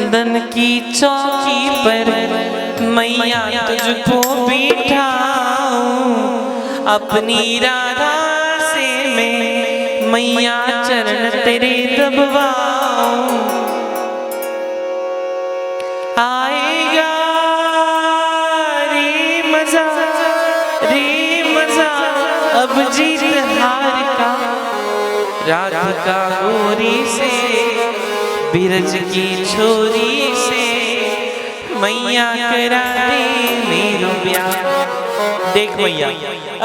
चंदन की चौकी पर मैया तुझको बिठाऊं, अपनी राधा से मैं मैया चरण तेरे दबवाऊं। आएगा रे मजा अब जीत हार का, राधिका गोरी से बिरज की छोरी से मैया करा दे मेरो ब्याह। देख मैया,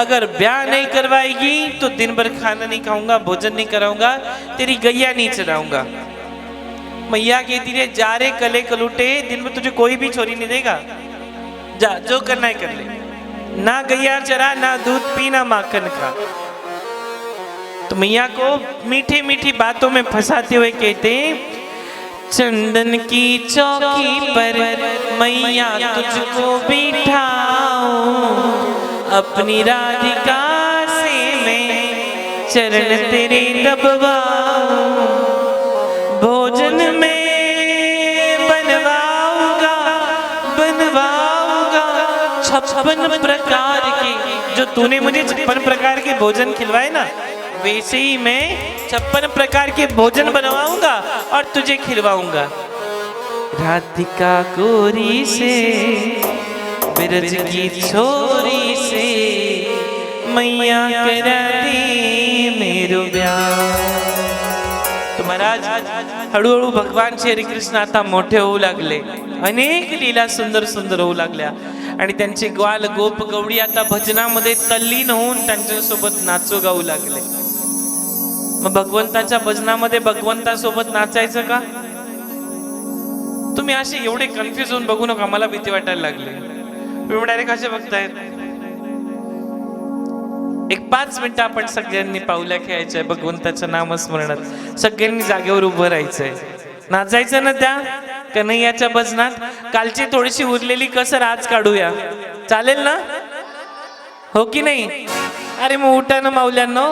अगर ब्याह नहीं करवाएगी तो दिन भर खाना नहीं खाऊंगा, भोजन नहीं कराऊंगा, तेरी गैया नहीं चराऊंगा। मैया कहती रे जा रे कले कलूटे, दिन में तुझे कोई भी छोरी नहीं देगा, जा जो करना है कर ले, ना गैया चरा, ना दूध पी, ना माखन खा। तो मैया को मीठी मीठी बातों में फंसाते हुए कहते, चंदन की चौकी पर मैया तुझको बिठाऊं, अपनी राधिका से मैं चरण तेरे दबवाऊं। भोजन में बनवाऊंगा 56 प्रकार के, जो तूने मुझे 56 प्रकार के भोजन खिलवाए ना, वैसे ही मैं 56 प्रकार के भोजन बनवाऊंगा और तुझे खिलवाऊंगा। राधिका गोरी से बिरज की छोरी से मैया करा दे मेरो ब्याह। तो महाराज हळूहळू भगवान श्री कृष्ण आता मोठे होऊ लागले, अनेक लीला सुंदर सुंदर होऊ लागल्या आणि त्यांचे ग्वाल गोप गवळी आता भजनामध्ये तल्लीन होऊन त्यांच्यासोबत नाचू गाऊ लागले। मग भगवंताच्या भजनामध्ये भगवंतासोबत नाचायचं का? तुम्ही असे एवढे कन्फ्युज होऊन बघू नका, मला भीती वाटायला लागली। तुम्ही डायरेक्ट असे बघतायत। एक 5 मिनिटं आपण सगळ्यांनी पावल्या खेळायच्या भगवंताच्या नामस्मरणात, सगळ्यांनी जागेवर उभं राहायचंय, नाचायचं ना त्या कन्हैयाच्या भजनात। कालची थोडीशी उरलेली कसर आज काढूया, चालेल ना? हो की नाही? अरे मग उठा ना माऊल्यांनो।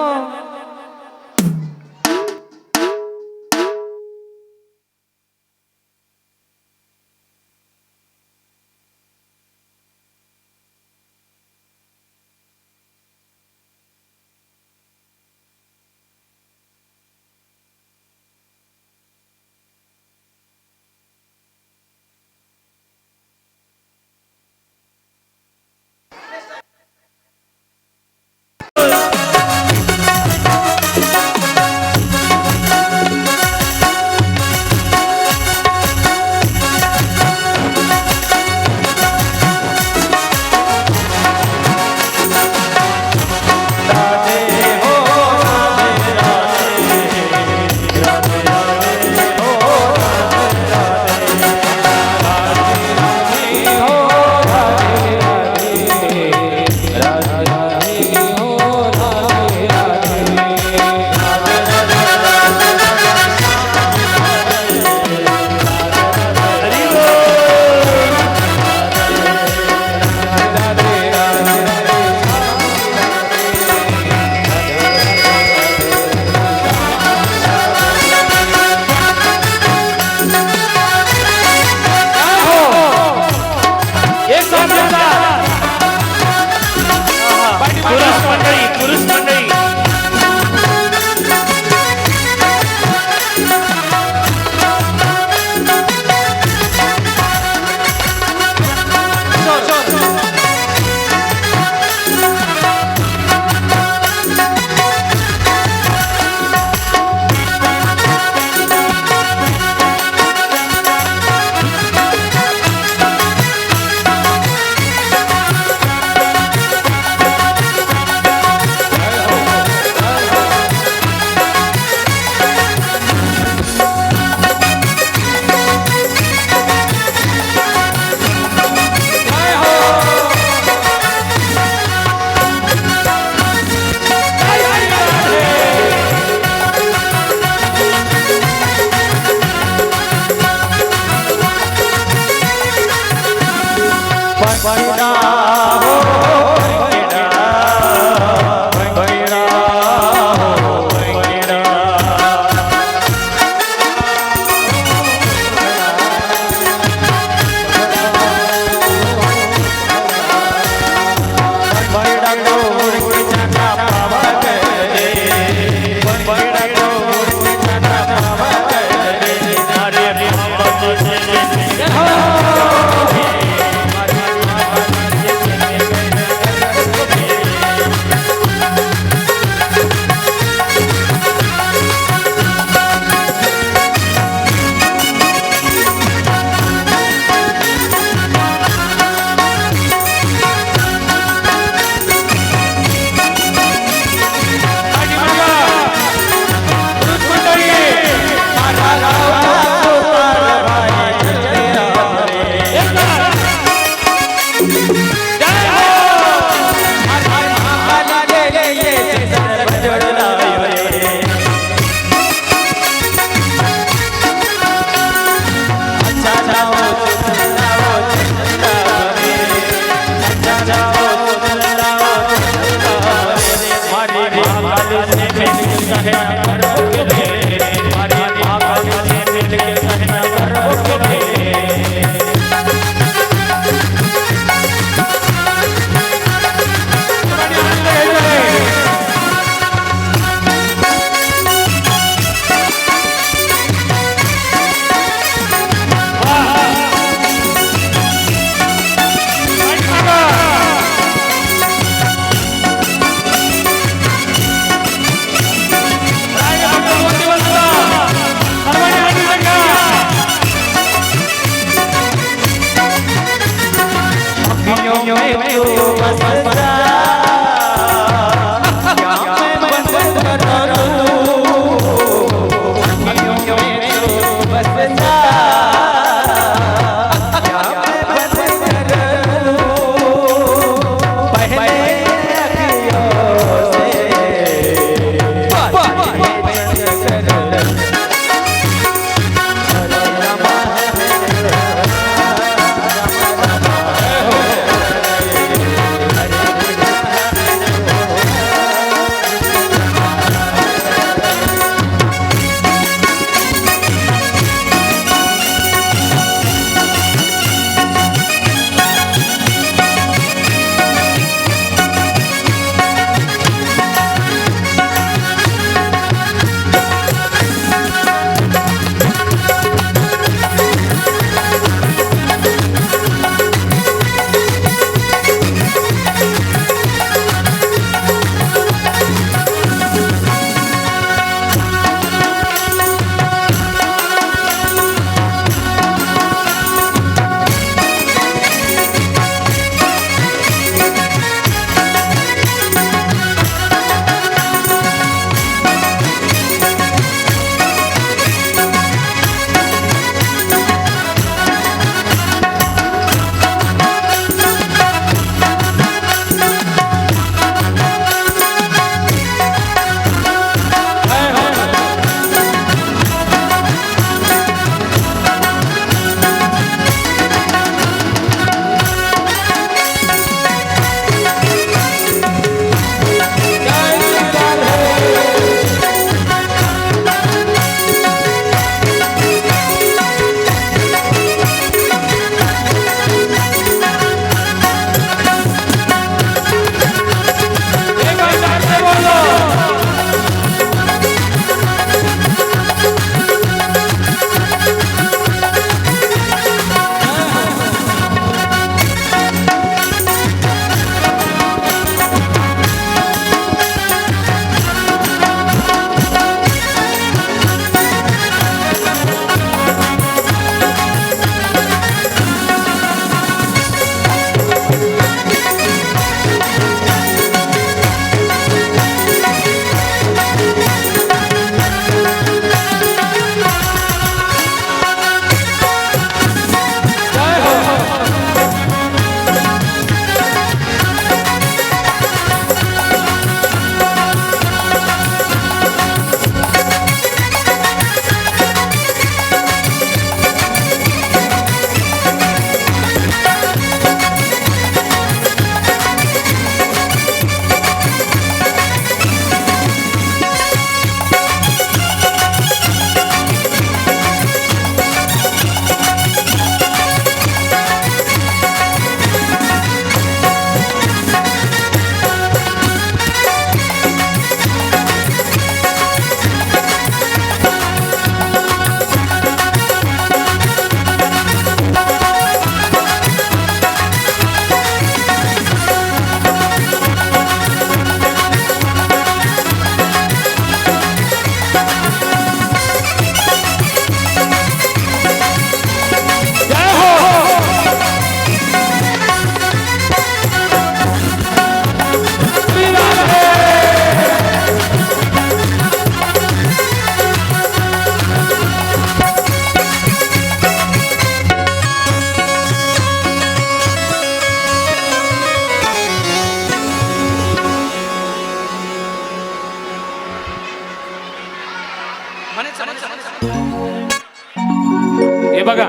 हे बघा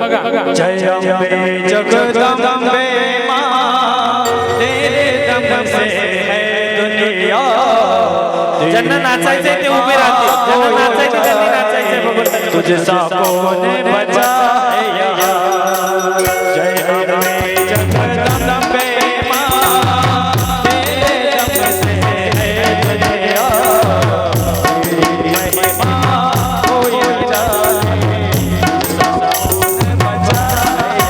जय अम्बे जगदम्बे माँ तेरे दम से है दुनिया। ज्यांना नाचायचंय ते उभे राहते, ज्यांना नाचायचं त्यांनी नाचायचंय बघून तुझसा कोने बचाया। जय अम्बे जगदम्बे माँ तेरे दम से है दुनिया। तेरी महिमा कोई जाने कोने बचाया।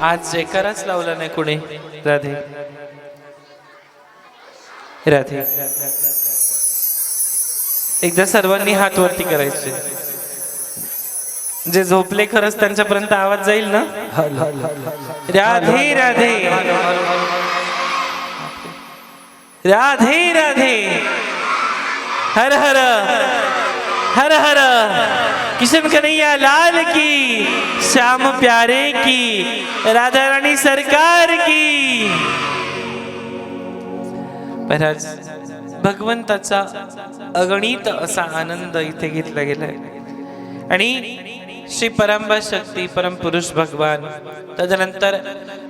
आज जयकाराच लावला नाही कुणी. राधे राधे. एकदा सर्वांनी हात वरती करायचे. जे झोपले खरंच त्यांच्यापर्यंत आवाज जाईल ना. राधे राधे राधे राधे. हर हर हर हर. किशन कन्हैया लाल की, श्याम प्यारे की, राधा रानी सरकार की. महाराज भगवंताचा अगणित असा आनंद इथे घेतला गेलाय. आणि श्री परांबा शक्ती परमपुरुष भगवान, तदनंतर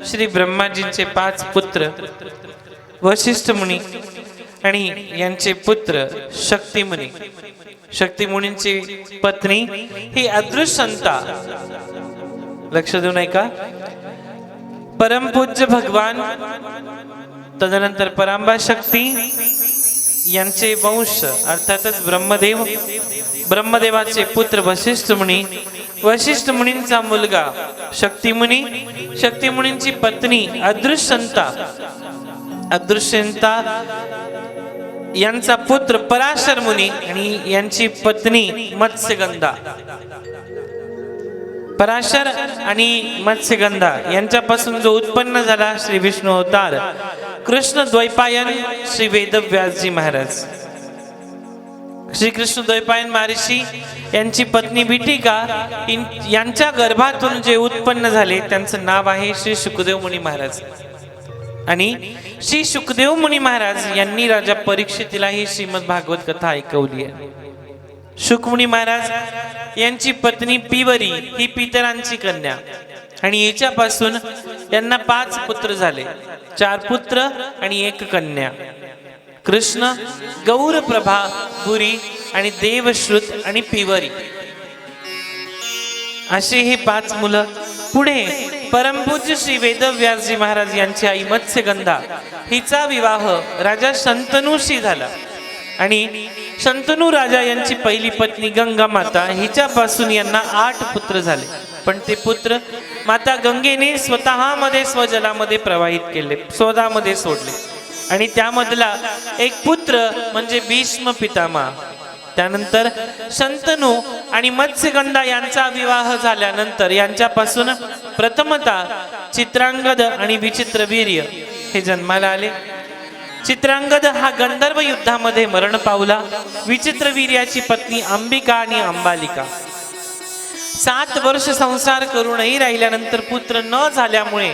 श्री ब्रह्माजींचे 5 पुत्र वशिष्ठ मुनी आणि यांचे पुत्र शक्ती मुनी. शक्ती मुनींची पत्नी ही अदृश्यंता. लक्ष देऊन ऐका. परमपूज्य भगवान, तदनंतर परांबा शक्ती यांचे वंश अर्थातच ब्रह्मदेव, ब्रह्मदेवाचे पुत्र वशिष्ठ मुनी, वशिष्ठ मुनींचा मुलगा शक्ती मुनी, शक्ती मुनींची पत्नी अदृश्यंता, अदृश्यंता यांचा पुत्र पराशर मुनी आणि यांची पत्नी मत्स्यगंधा. पराशर आणि मत्स्यगंधा यांच्यापासून जो उत्पन्न झाला श्री विष्णू अवतार कृष्ण द्वैपायन श्री वेदव्यासजी महाराज. श्री कृष्ण द्वैपायन महर्षी यांची पत्नी बिटिका यांच्या गर्भातून जे उत्पन्न झाले त्यांचं नाव आहे श्री शुकदेव मुनी महाराज. आणि श्री शुकदेव मुनी महाराज यांनी राजा परीक्षितीला ही श्रीमद भागवत कथा ऐकवली आहे. शुकमुनी महाराज यांची पत्नी पिवरी ही पितरांची कन्या आणि याच्यापासून यांना 5 पुत्र झाले. 4 पुत्र आणि 1 कन्या. कृष्ण, गौरप्रभा, पुरी आणि देवश्रुत आणि पिवरी असे हे 5 मुलं. पुढे परमपूज्य श्री वेदव्यासजी महाराज यांची आई मत्स्यगंधा हिचा विवाह राजा शंतनूशी झाला आणि शंतनू राजा यांची पहिली पत्नी गंगा माता हिच्यापासून यांना 8 पुत्र झाले. पण ते पुत्र माता गंगेने स्वतःमध्ये स्वजलामध्ये प्रवाहित केले, स्वतःमध्ये सोडले. आणि त्यामधला एक पुत्र म्हणजे भीष्म पितामह. त्यानंतर शंतनू आणि मत्स्यगंधा यांचा विवाह झाल्यानंतर यांच्यापासून प्रथमतः चित्रांगद आणि विचित्रवीर्य हे जन्माला आले. चित्रांगद हा गंधर्व युद्धामध्ये मरण पावला. विचित्रवीर्याची पत्नी अंबिका आणि अंबालिका. 7 वर्ष संसार करूनही राहिल्यानंतर पुत्र न झाल्यामुळे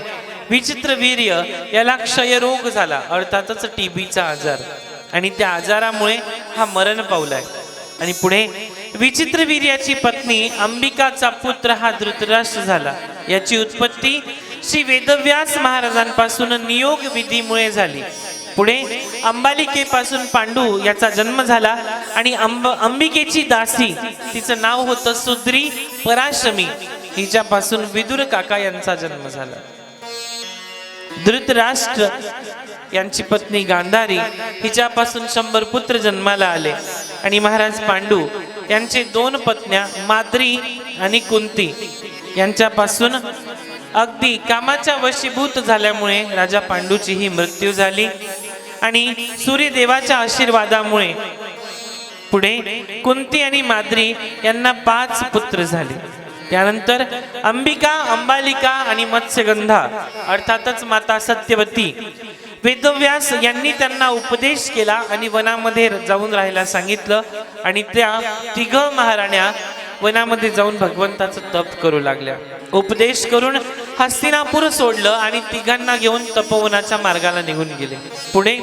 विचित्रवीर्य याला क्षयरोग झाला, अर्थातच टीबीचा आजार. आणि त्या आजारामुळे हा मरण पावलाय. आणि पुढे विचित्रवीर्याची पत्नी अंबिकाचा पुत्र हा धृतराष्ट्र झाला. याची उत्पत्ती श्री वेदव्यास महाराजांपासून नियोग विधीमुळे झाली. पुढे अंबालिकेपासून पांडू याचा जन्म झाला आणि अंबिकेची दासी, तिचं नाव होतं सुद्री पराशमी, हिच्यापासून विदुर काका यांचा जन्म झाला. धृतराष्ट्र यांची पत्नी गांधारी हिच्यापासून 100 पुत्र जन्माला आले. आणि महाराज पांडू यांचे 2 पत्न्या माद्री आणि कुंती यांच्यापासून अगदी कामाच्या वशीभूत झाल्यामुळे राजा पांडूची ही मृत्यू झाली. आणि सूर्यदेवाच्या आशीर्वादामुळे पुढे कुंती आणि माद्री यांना 5 पुत्र झाले. त्यानंतर अंबिका, अंबालिका आणि मत्स्यगंधा अर्थातच माता सत्यवती, वेदव्यास यांनी त्यांना उपदेश केला आणि वनामध्ये जाऊन राहायला सांगितलं. आणि त्या 3 महाराण्या वनामध्ये जाऊन भगवंताचं तप करू लागल्या. उपदेश करून हस्तिनापूर सोडलं आणि 3घांना घेऊन तपोवनाच्या मार्गाला निघून गेले. पुढे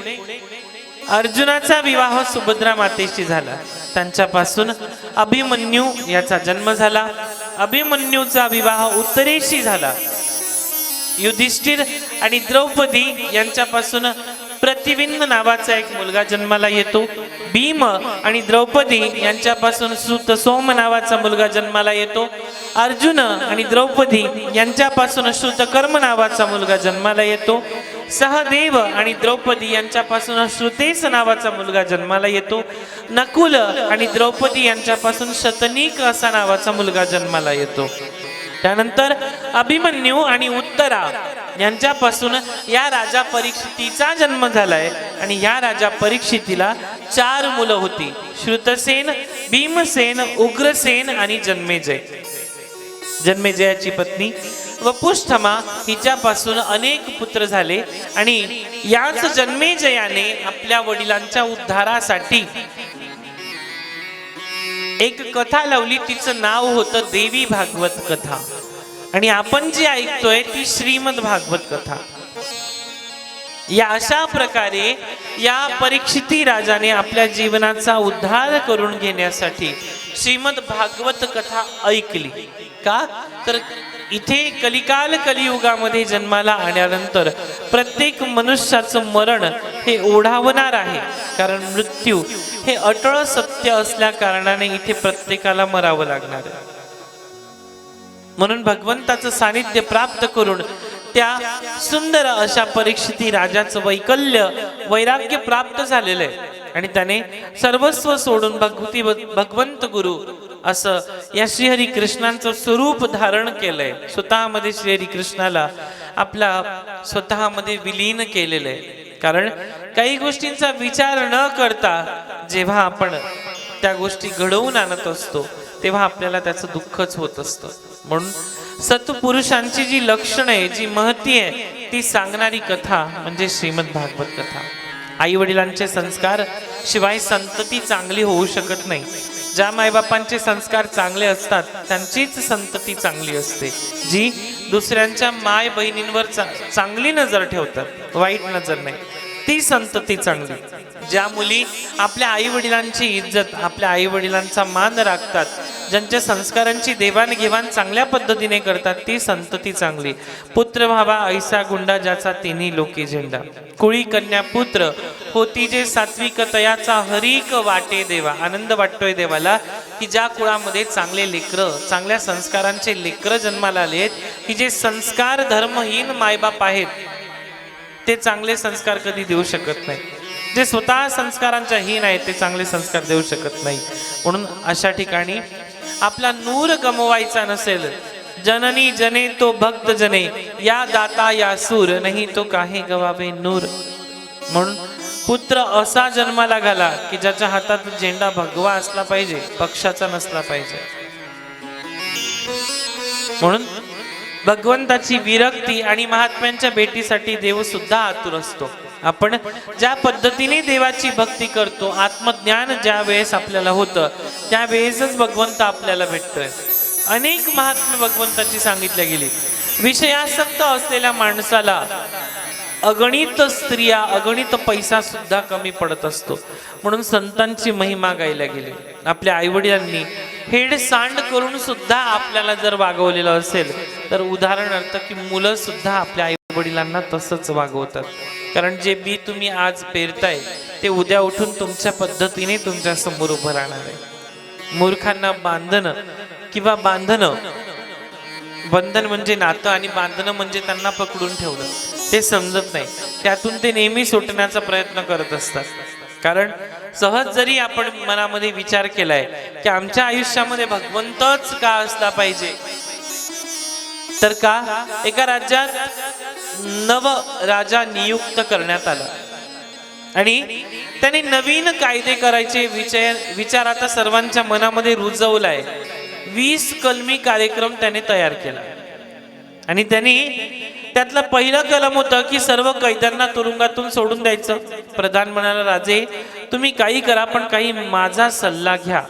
अर्जुनाचा विवाह सुभद्रा मातेशी झाला. त्यांच्यापासून अभिमन्यू याचा जन्म झाला. अभिमन्यूचा विवाह उत्तरेशी झाला. युधिष्ठिर आणि द्रौपदी यांच्यापासून प्रतिबिंब नावाचा एक मुलगा जन्माला येतो. भीम आणि द्रौपदी यांच्यापासून सुत सोम नावाचा मुलगा जन्माला येतो. अर्जुन आणि द्रौपदी यांच्यापासून श्रुतकर्म नावाचा मुलगा जन्माला येतो. सहदेव आणि द्रौपदी यांच्यापासून श्रुतेस नावाचा मुलगा जन्माला येतो. नकुल आणि द्रौपदी यांच्यापासून शतनिक असा नावाचा मुलगा जन्माला येतो. त्यानंतर अभिमन्यू आणि उत्तरा यांच्यापासून या राजा परीक्षितीचा जन्म झालाय आणि या राजा परीक्षितीला 4 मुलं होती, श्रुतसेन, भीमसेन, उग्रसेन आणि जन्मेजय. जन्मेजयाची पत्नी वपुष्ठमा हिच्यापासून अनेक पुत्र झाले आणि याच जन्मेजयाने आपल्या वडिलांच्या उद्धारासाठी एक कथा लावली. तिचं नाव होतं देवी भागवत कथा आणि आपण जी ऐकतोय ती श्रीमद भागवत कथा. या अशा प्रकारे या परीक्षिती राजाने आपल्या जीवनाचा उद्धार करून घेण्यासाठी श्रीमद भागवत कथा ऐकली. का तर इथे कलिकाल कलियुगामध्ये जन्माला आल्यानंतर प्रत्येक मनुष्याचं मरण हे ओढावणार आहे, कारण मृत्यू हे अटळ सत्य असल्या कारणाने इथे प्रत्येकाला मरावं लागणार आहे. म्हणून भगवंताचं सानिध्य प्राप्त करून त्या सुंदर अशा परीक्षिती राजाचं वैराग्य प्राप्त झालेलं आहे आणि त्याने सर्वस्व सोडून भगवंत गुरु असं या श्रीहरी कृष्णांचं स्वरूप धारण केलंय. स्वतःमध्ये श्रीहरी कृष्णाला आपला स्वतःमध्ये विलीन केलेलं आहे. कारण काही गोष्टींचा विचार न करता जेव्हा आपण त्या गोष्टी घडवून आणत असतो तेव्हा आपल्याला त्याचं दुःखच होत असतं. म्हणून सत्पुरुषांची जी लक्षणं आहे, जी महती आहे, ती सांगणारी कथा म्हणजे श्रीमद भागवत कथा. आई वडिलांचे संस्कार शिवाय संतती चांगली होऊ शकत नाही. ज्या मायबापांचे संस्कार चांगले असतात त्यांचीच संतती चांगली असते, जी दुसऱ्यांच्या माय बहिणींवर चांगली नजर ठेवतात, वाईट नजर नाही, ती संतती चांगली. ज्या मुली आपल्या आई वडिलांची इज्जत, आपल्या आई वडिलांचा मान राखतात, ज्यांच्या संस्कारांची देवाणघेवाण चांगल्या पद्धतीने करतात, ती संतती चांगली. पुत्र व्हावा ऐसा गुंडा ज्याचा तिन्ही लोकी झेंडा, कुळी कन्या पुत्र होती जे सात्विक तयाचा हरीक वाटे देवा. आनंद वाटतोय देवाला की ज्या कुळामध्ये चांगले लेकरं, चांगल्या संस्कारांचे लेकरं जन्माला आलेत, की जे संस्कार धर्महीन मायबाप आहेत ते चांगले संस्कार कधी देऊ शकत नाही. जे स्वतः संस्कारांच्या हीन आहेत ते चांगले संस्कार देऊ शकत नाही. म्हणून अशा ठिकाणी आपला नूर गमवायचा नसेल, जननी जने तो भक्त जने, या दाता या सूर नाही तो काही गवावे नूर. म्हणून पुत्र असा जन्माला घाला की ज्याच्या हातात झेंडा भगवा असला पाहिजे, पक्षाचा नसला पाहिजे. म्हणून भगवंताची विरक्ती आणि महात्म्यांच्या भेटीसाठी देव सुद्धा आतुर असतो. आपण ज्या पद्धतीने देवाची भक्ती करतो, आत्मज्ञान ज्या वेळेस आपल्याला होतं त्यावेळेसच भगवंत आपल्याला भेटतोय. अनेक महात्म्य भगवंताची सांगितल्या गेली. विषयासक्त असलेल्या माणसाला अगणित स्त्रिया, अगणित पैसा सुद्धा कमी पडत असतो. म्हणून संतांची महिमा गायला गेली. आपल्या आईवडिलांनी हेडसांड करून सुद्धा आपल्याला जर वागवलेलं असेल तर उदाहरणार्थ की मुलं सुद्धा आपल्या आईवडिलांना तसंच वागवतात. कारण जे बी तुम्ही आज पेरताय ते उद्या उठून तुमच्या पद्धतीने तुमच्या समोर उभं राहणार आहे. मूर्खांना बांधणं किंवा बांधणं, बंधन म्हणजे नातं आणि बांधणं म्हणजे त्यांना पकडून ठेवणं, ते समजत नाही. त्यातून ते नेहमी सुटण्याचा प्रयत्न करत असतात. कारण सहज जरी आपण मनामध्ये विचार केलाय की आमच्या आयुष्यामध्ये भगवंतच का असला पाहिजे, तर का एका राज्यात नव राजा नियुक्त करण्यात आला आणि त्याने नवीन कायदे करायचे विचार आता सर्वांच्या मनामध्ये रुजवलाय. 20 कलमी कार्यक्रम त्याने तयार केला आणि त्यांनी त्यातलं पहिलं कलम होतं की सर्व कैद्यांना तुरुंगातून सोडून द्यायचं. प्रधान म्हणाला, राजे तुम्ही काही करा पण काही माझा सल्ला घ्या,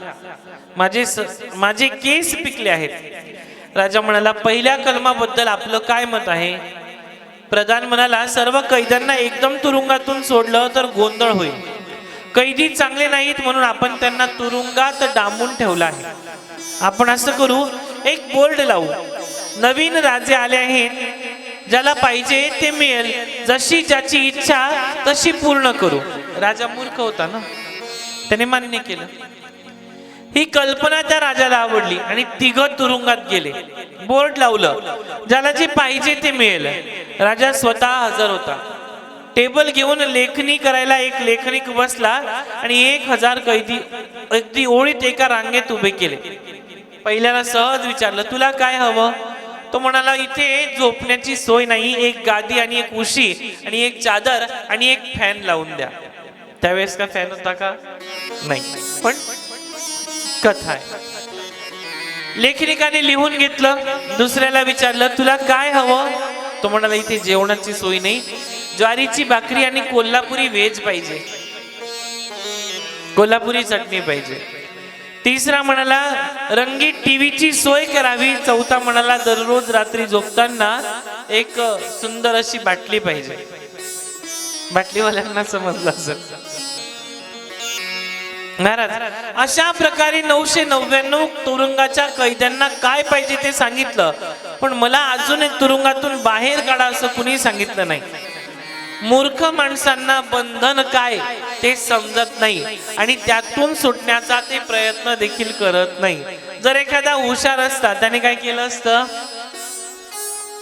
माझे केस पिकले आहेत. राजा म्हणाला, पहिल्या कलमाबद्दल आपलं काय मत आहे? प्रधान म्हणाला, सर्व कैद्यांना एकदम तुरुंगातून सोडलं तर गोंधळ होईल. कैदी चांगले नाहीत म्हणून आपण त्यांना तुरुंगात डांबून ठेवलं आहे. आपण असं करू, एक बोर्ड लावू, नवीन राजे आले आहेत, ज्याला पाहिजे ते मिळेल, जशी ज्याची इच्छा तशी पूर्ण करू. राजा मूर्ख होता ना, त्याने मान्य केलं. ही कल्पना त्या राजाला आवडली आणि 3 तुरुंगात गेले. बोर्ड लावलं, ज्याला जे पाहिजे ते मिळेल. राजा स्वतः हजर होता. टेबल घेऊन लेखणी करायला एक लेखनिक बसला आणि 1000 कैदी अगदी ओळीत एका रांगेत उभे केले. पहिल्याला सहज विचारलं, तुला काय हवं? तो म्हणाला इथे झोपण्याची सोय नाही, एक गादी आणि एक उशी आणि एक चादर आणि एक फॅन लावून द्या. त्यावेळेस का फॅन होता का? नाही, पण कथा आहे. लेखनिकाने लिहून घेतलं. दुसऱ्याला विचारलं तुला काय हवं? तो म्हणाला इथे जेवणाची सोय नाही, ज्वारीची भाकरी आणि कोल्हापुरी व्हेज पाहिजे, कोल्हापुरी चटणी पाहिजे. तिसरा म्हणाला रंगीत टीव्हीची सोय करावी. चौथा म्हणाला दररोज रात्री झोपताना एक सुंदर अशी बाटली पाहिजे. बाटलीवाल्यांना समजलं असेल. महाराज अशा प्रकारे 999 तुरुंगाच्या कैद्यांना काय पाहिजे ते सांगितलं, पण मला अजून एक तुरुंगातून बाहेर काढा असं कुणी सांगितलं नाही. मूर्ख माणसांना बंधन काय ते समजत नाही आणि त्यातून सुटण्याचा ते प्रयत्न देखील करत नाही. जर एखादा हुशार असता त्याने काय केलं असतं,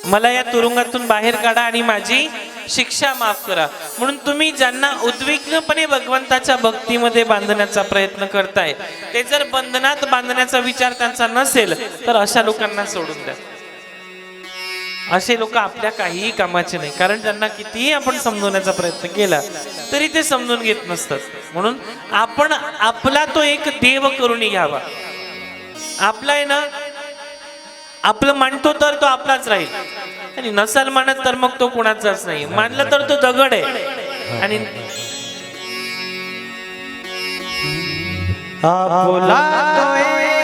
मला या तुरुंगातून बाहेर काढा आणि माझी शिक्षा माफ करा. म्हणून तुम्ही ज्यांना उद्विग्नपणे भगवंताच्या भक्तीमध्ये बांधण्याचा प्रयत्न करताय, ते जर बंधनात बांधण्याचा विचार त्यांचा नसेल तर अशा लोकांना सोडून द्या. असे लोक आपल्या काहीही कामाचे नाही, कारण त्यांना कितीही आपण समजवण्याचा प्रयत्न केला तरी ते समजून घेत नसतात. म्हणून आपण आपला तो एक देव करून घ्यावा. आपला आहे ना, आपलं मानतो तर तो आपलाच राहील आणि नसाल मानत तर मग तो कुणाचाच नाही. मानलं तर तो दगड आहे आणि आपला तो एक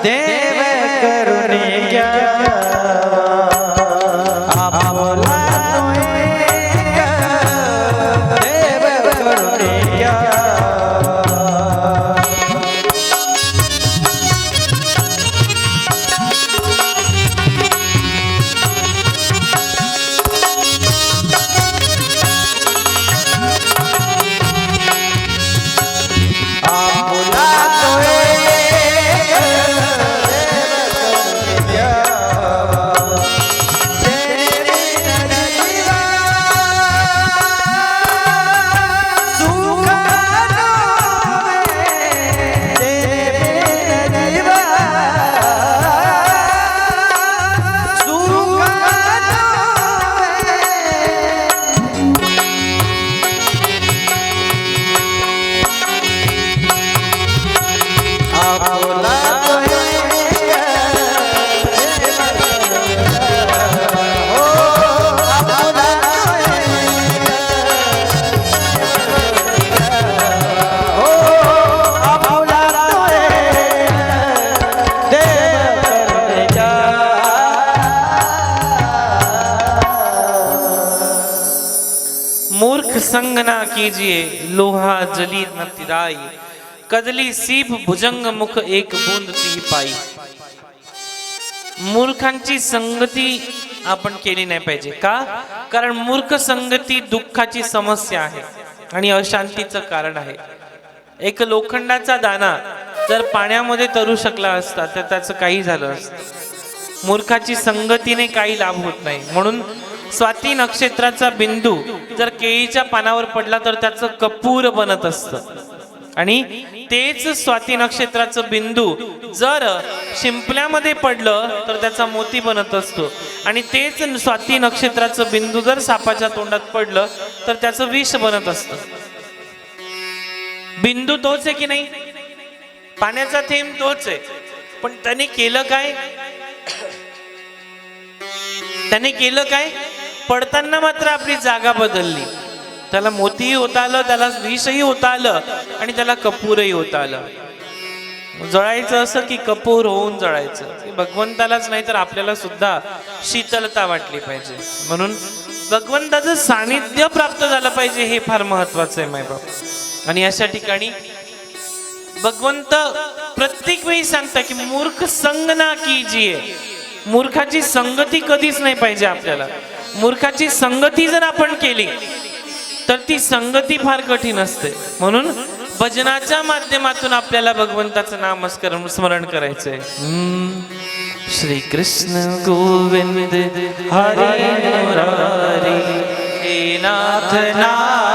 देव करून घ्यावा. आपला तो एक देव करून घ्यावा. मूर्ख संग ना कीजिए लोहा जली न तिराई, कदली सीप भुजंग मुख एक बूंद ती पाई. मूर्खांची संगती आपण केली नाही पाहिजे. का? कारण मूर्ख संगती दुःखाची समस्या आहे आणि अशांतीचं कारण आहे. एक लोखंडाचा दाना जर पाण्यामध्ये तरू शकला असता तर त्याचं काही झालं असतं. मूर्खाची संगतीने काही लाभ होत नाही. म्हणून स्वाती नक्षत्राचा बिंदू जर केळीच्या पानावर पडला तर त्याचं कपूर बनत असतं आणि तेच स्वाती नक्षत्राचं बिंदू जर शिंपल्यामध्ये पडलं तर त्याचा मोती बनत असतो आणि तेच स्वाती नक्षत्राचं बिंदू जर सापाच्या तोंडात पडलं तर त्याचं विष बनत असतं. बिंदू तोच आहे की नाही, पाण्याचा थेंब तोच आहे, पण त्याने केलं काय? त्याने केलं काय? पडताना मात्र आपली जागा बदलली. त्याला मोतीही होता आलं, त्याला विषही होता आलं आणि त्याला कपूरही होता आलं. जळायचं असं की कपूर होऊन जळायचं. भगवंतालाच नाही तर आपल्याला सुद्धा शीतलता वाटली पाहिजे. म्हणून भगवंताचं सानिध्य प्राप्त झालं पाहिजे, हे फार महत्वाचं आहे मायबाप. आणि अशा ठिकाणी भगवंत प्रत्येक वेळी सांगता की मूर्ख संग ना कीजिए. मूर्खाची संगती कधीच नाही पाहिजे आपल्याला. मूर्खाची संगती जर आपण केली तर ती संगती फार कठीण असते. म्हणून भजनाच्या माध्यमातून आपल्याला भगवंताचं नाम स्मरण करायचंय. श्री कृष्ण गोविंद हरे मुरारी, हे नाथ नाम